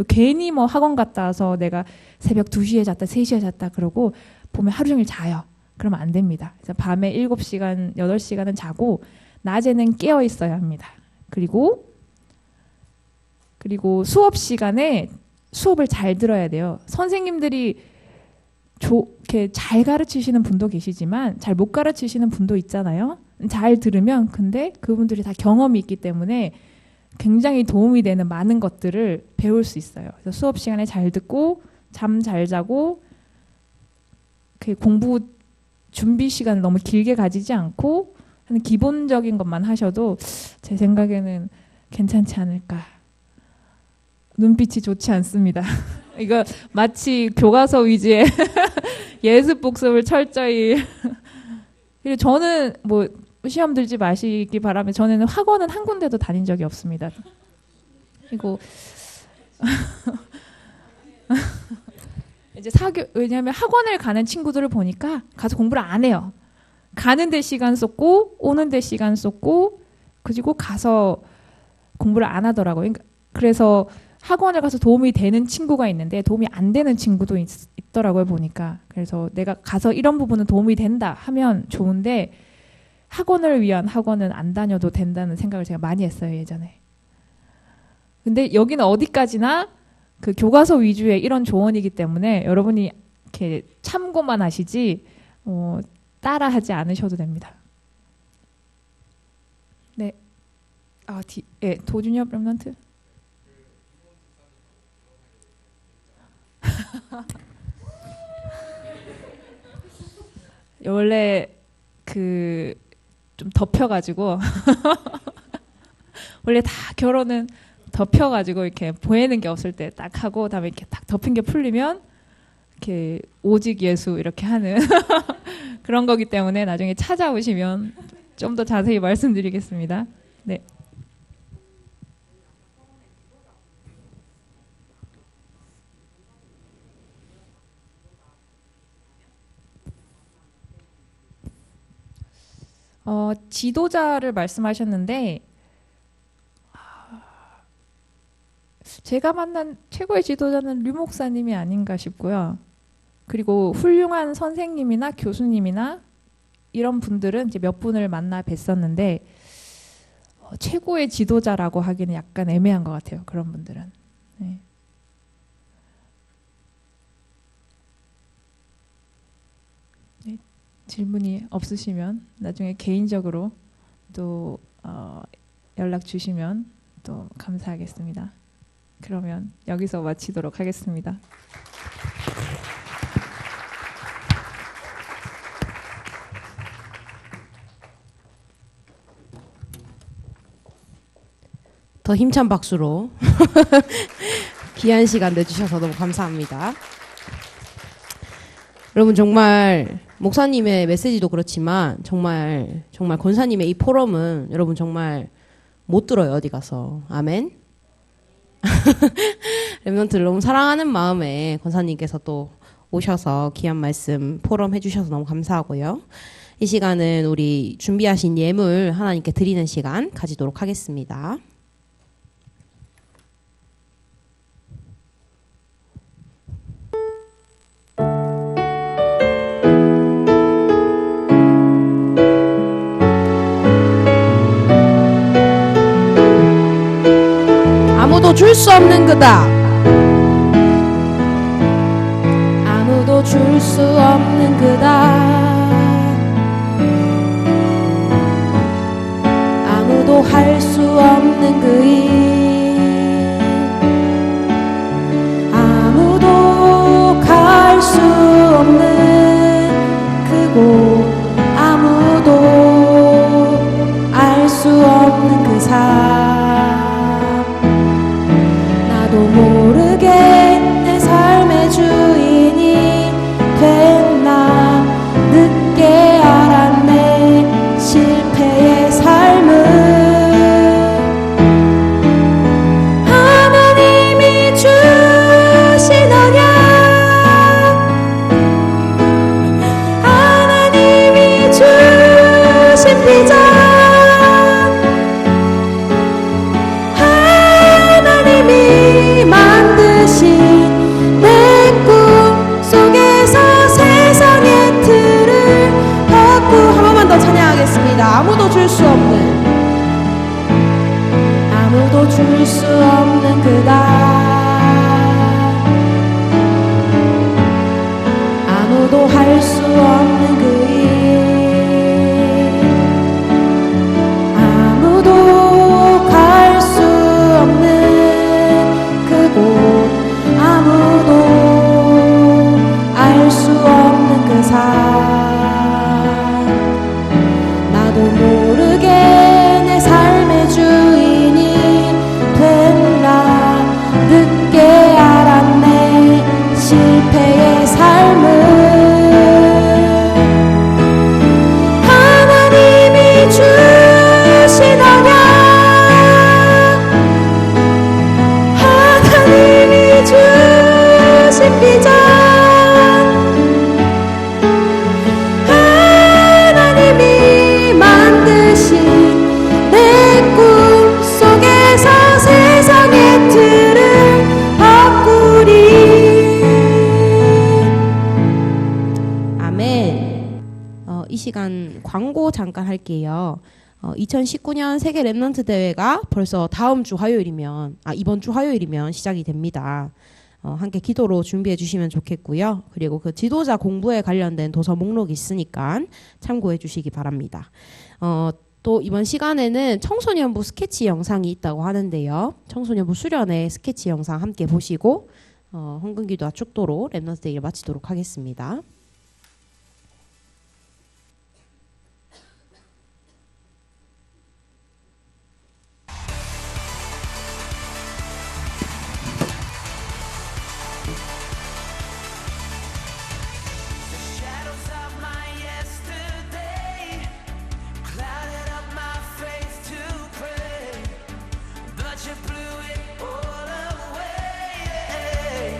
괜히 뭐 학원 갔다 와서 내가 새벽 2시에 잤다, 3시에 잤다 그러고 보면 하루 종일 자요. 그러면 안 됩니다. 그래서 밤에 7시간, 8시간은 자고 낮에는 깨어 있어야 합니다. 그리고 수업 시간에 수업을 잘 들어야 돼요. 선생님들이 이렇게 잘 가르치시는 분도 계시지만 잘 못 가르치시는 분도 있잖아요. 잘 들으면 근데 그분들이 다 경험이 있기 때문에 굉장히 도움이 되는 많은 것들을 배울 수 있어요. 그래서 수업 시간에 잘 듣고 잠 잘 자고 공부 준비 시간을 너무 길게 가지지 않고 하는 기본적인 것만 하셔도 제 생각에는 괜찮지 않을까. 눈빛이 좋지 않습니다. 이거 마치 교과서 위주의 예습 복습을 철저히. 그리고 저는 뭐 시험 들지 마시기 바라며 저는 학원은 한 군데도 다닌 적이 없습니다. 그리고 이제 왜냐하면 학원을 가는 친구들을 보니까 가서 공부를 안 해요. 가는데 시간 쏟고 오는데 시간 쏟고 그리고 가서 공부를 안 하더라고요. 그래서 학원을 가서 도움이 되는 친구가 있는데 도움이 안 되는 친구도 있더라고요, 보니까. 그래서 내가 가서 이런 부분은 도움이 된다 하면 좋은데 학원을 위한 학원은 안 다녀도 된다는 생각을 제가 많이 했어요, 예전에. 근데 여기는 어디까지나 그 교과서 위주의 이런 조언이기 때문에 여러분이 이렇게 참고만 하시지 따라하지 않으셔도 됩니다. 네, 도준엽 렘넌트. 원래 좀 덮여가지고 원래 다 결혼은 덮여가지고 이렇게 보이는 게 없을 때 딱 하고 다음에 이렇게 딱 덮인 게 풀리면 이렇게 오직 예수 이렇게 하는 그런 거기 때문에 나중에 찾아오시면 좀 더 자세히 말씀드리겠습니다. 네. 지도자를 말씀하셨는데 제가 만난 최고의 지도자는 류 목사님이 아닌가 싶고요. 그리고 훌륭한 선생님이나 교수님이나 이런 분들은 이제 몇 분을 만나 뵀었는데 최고의 지도자라고 하기는 약간 애매한 것 같아요. 그런 분들은. 네. 질문이 없으시면 나중에 개인적으로 또 연락 주시면 또 감사하겠습니다. 그러면 여기서 마치도록 하겠습니다. 더 힘찬 박수로 귀한 시간 내주셔서 너무 감사합니다. 여러분 정말 목사님의 메시지도 그렇지만 정말 권사님의 이 포럼은 여러분 정말 못 들어요 어디 가서. 아멘. 렘넌트를 너무 사랑하는 마음에 권사님께서 또 오셔서 귀한 말씀 포럼 해주셔서 너무 감사하고요. 이 시간은 우리 준비하신 예물 하나님께 드리는 시간 가지도록 하겠습니다. 아무도 줄 수 없는 그다. 아무도 줄 수 없는 그다. 아무도 할 수 없는 그 일. 아무도 갈 수 없는 그곳. 아무도 알 수 없는 그 삶. 나도 모르게 내 삶의 주인이 됐나. 늦게 알았네 실패의 삶을. 하나님이 주신 언약. 하나님이 주신 비전. 만드신 내 꿈 속에서 세상의 틀을 벗고. 한 번만 더 찬양하겠습니다. 아무도 줄 수 없는, 아무도 줄 수 없는 그다. 아무도 할 수 없는 그 일. 아무도 갈 수 없는 그곳. 아무도 알 수 없는 그 삶. 나도 모르게 내 삶의 주인이 된다. 늦게 알았네 실패의 삶을. 하나님이 주신 언약. 하나님이 주신 비전. 하나님이 만드신 내 꿈 속에서 세상의 틀을 바꾸리. 아멘. 이 시간 광고 잠깐 할게요. 2019년 세계 렘넌트 대회가 벌써 다음 주 화요일이면, 이번 주 화요일이면 시작이 됩니다. 함께 기도로 준비해 주시면 좋겠고요. 그리고 그 지도자 공부에 관련된 도서 목록이 있으니까 참고해 주시기 바랍니다. 또 이번 시간에는 청소년부 스케치 영상이 있다고 하는데요. 청소년부 수련회 스케치 영상 함께 보시고 헌금기도와 축도로 렘넌트 데이를 마치도록 하겠습니다. Shadows of my yesterday clouded up my faith to pray, but you blew it all away.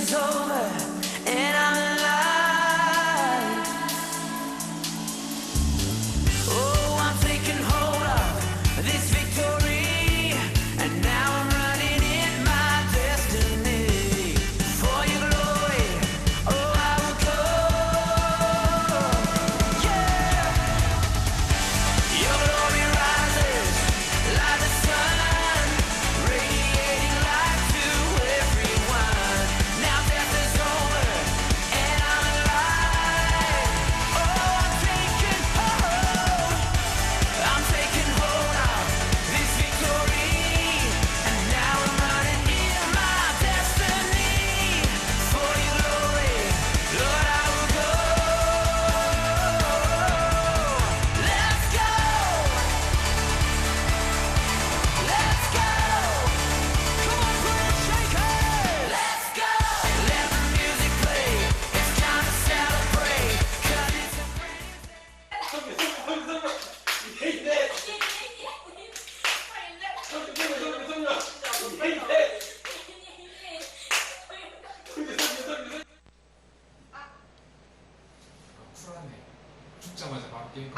is over and I'm alive. Oh, I'm taking hold of this victory, and now I'm running in my destiny. For your glory, oh, I will go. Yeah. Your glory rises like the sun, radiating light to everyone. Now death is over and I'm alive. Oh, I'm taking hold of this victory, and now I'm running in my destiny. For your glory, Lord, I will go. Let's go. Let's go. Come on, put it, shake it. Let's go. Let the music play. It's time to celebrate. 'Cause it's a brand new 쿨하네. 죽자마자 바로 게임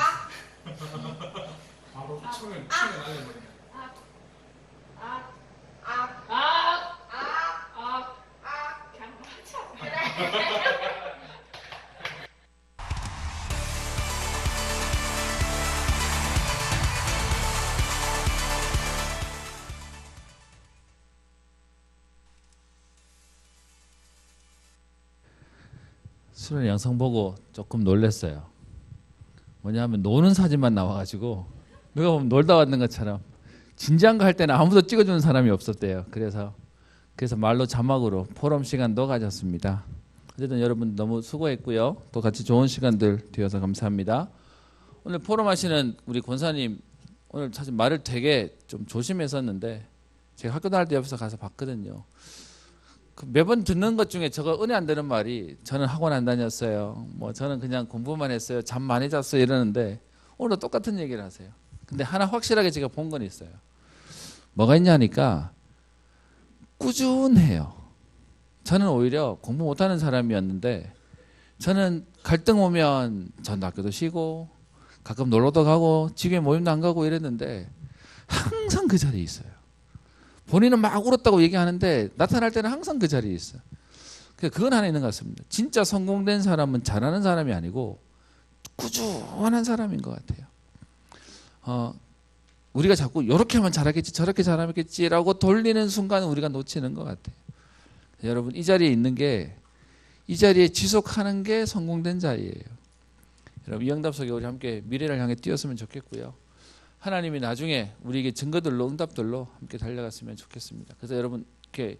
바로 총을 날려버리네. 수련 영상 보고 조금 놀랐어요. 뭐냐면 노는 사진만 나와가지고 누가 보면 놀다 왔는 것처럼 진지한 거 할 때는 아무도 찍어주는 사람이 없었대요. 그래서 말로 자막으로 포럼 시간도 가졌습니다. 어쨌든 여러분 너무 수고했고요. 또 같이 좋은 시간들 되어서 감사합니다. 오늘 포럼 하시는 우리 권사님 오늘 사실 말을 되게 좀 조심했었는데 제가 학교 다닐 때 옆에서 가서 봤거든요. 매번 듣는 것 중에 저거 은혜 안 되는 말이 저는 학원 안 다녔어요. 뭐 저는 그냥 공부만 했어요. 잠 많이 잤어요. 이러는데 오늘도 똑같은 얘기를 하세요. 근데 하나 확실하게 제가 본 건 있어요. 뭐가 있냐니까 꾸준해요. 저는 오히려 공부 못하는 사람이었는데 저는 갈등 오면 전 학교도 쉬고 가끔 놀러도 가고 지교회 모임도 안 가고 이랬는데 항상 그 자리에 있어요. 본인은 막 울었다고 얘기하는데 나타날 때는 항상 그 자리에 있어요. 그건 하나 있는 것 같습니다. 진짜 성공된 사람은 잘하는 사람이 아니고 꾸준한 사람인 것 같아요. 우리가 자꾸 이렇게 하면 잘하겠지 저렇게 잘하겠지라고 돌리는 순간 우리가 놓치는 것 같아요. 여러분 이 자리에 있는 게 이 자리에 지속하는 게 성공된 자리예요. 여러분 이 응답 속에 우리 함께 미래를 향해 뛰었으면 좋겠고요. 하나님이 나중에 우리에게 증거들로 응답들로 함께 달려갔으면 좋겠습니다. 그래서 여러분 이렇게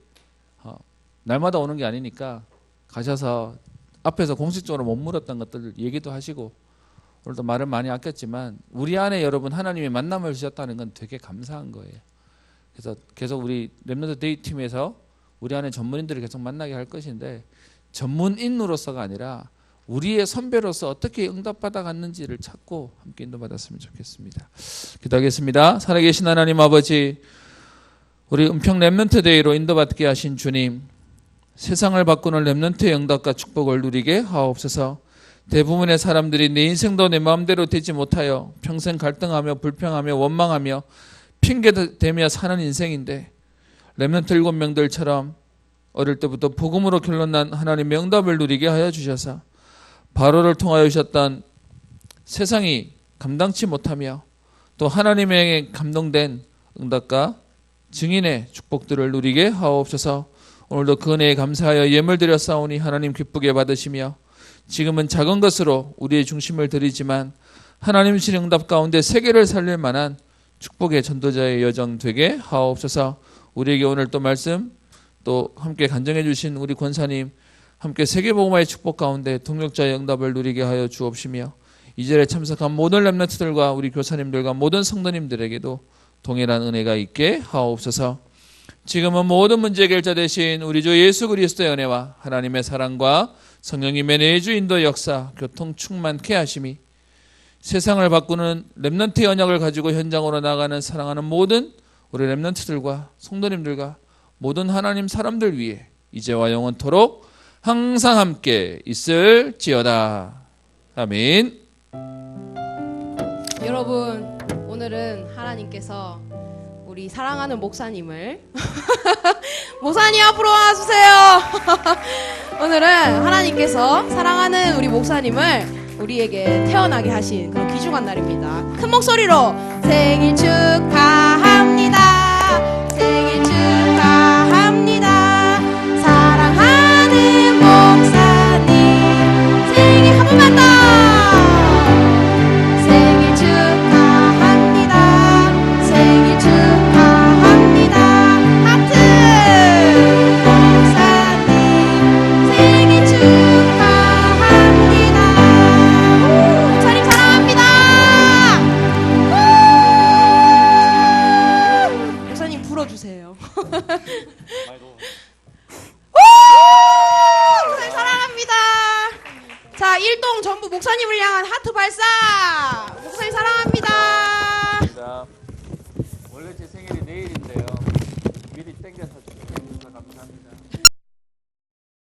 날마다 오는 게 아니니까 가셔서 앞에서 공식적으로 못 물었던 것들 얘기도 하시고 오늘도 말을 많이 아꼈지만 우리 안에 여러분 하나님이 만남을 주셨다는 건 되게 감사한 거예요. 그래서 계속 우리 렘넌트 데이 팀에서 우리 안에 전문인들을 계속 만나게 할 것인데 전문인으로서가 아니라 우리의 선배로서 어떻게 응답받아 갔는지를 찾고 함께 인도받았으면 좋겠습니다. 기도하겠습니다. 살아계신 하나님 아버지, 우리 은평 렘넌트 데이로 인도받게 하신 주님, 세상을 바꾸는 렘넌트의 응답과 축복을 누리게 하옵소서. 대부분의 사람들이 내 인생도 내 마음대로 되지 못하여 평생 갈등하며 불평하며 원망하며 핑계대며 사는 인생인데 렘넌트 7명들처럼 어릴 때부터 복음으로 결론난 하나님의 응답을 누리게 하여 주셔서 바로를 통하여 주셨던 세상이 감당치 못하며 또 하나님에게 감동된 응답과 증인의 축복들을 누리게 하옵소서. 오늘도 그 은혜에 감사하여 예물 드려 싸우니 하나님 기쁘게 받으시며 지금은 작은 것으로 우리의 중심을 드리지만 하나님 주신 응답 가운데 세계를 살릴 만한 축복의 전도자의 여정 되게 하옵소서. 우리에게 오늘 또 말씀 또 함께 간증해 주신 우리 권사님 함께 세계복음화의 축복 가운데 동력자의 응답을 누리게 하여 주옵시며 이 자리에 참석한 모든 렘넌트들과 우리 교사님들과 모든 성도님들에게도 동일한 은혜가 있게 하옵소서. 지금은 모든 문제 해결자 되신 우리 주 예수 그리스도의 은혜와 하나님의 사랑과 성령님의 내주 인도 역사 교통 충만케 하심이 세상을 바꾸는 렘넌트의 언약을 가지고 현장으로 나가는 사랑하는 모든 우리 렘넌트들과 성도님들과 모든 하나님 사람들 위해 이제와 영원토록 항상 함께 있을지어다. 아멘. 여러분, 오늘은 하나님께서 우리 사랑하는 목사님을 목사님 앞으로 와주세요. 오늘은 하나님께서 사랑하는 우리 목사님을 우리에게 태어나게 하신 그런 귀중한 날입니다. 큰 목소리로 생일 축하합니다. 생일 축하합니다. 사랑하는 목사님 생일 한 번만 더. 생일 축하합니다. 생일 축하합니다. 하트. 목사님 생일 축하합니다. 목사님 사랑합니다. 목사님 불어주세요. 목사님 사랑합니다. 자, 일동 전부 목사님을 향한 하트 발사.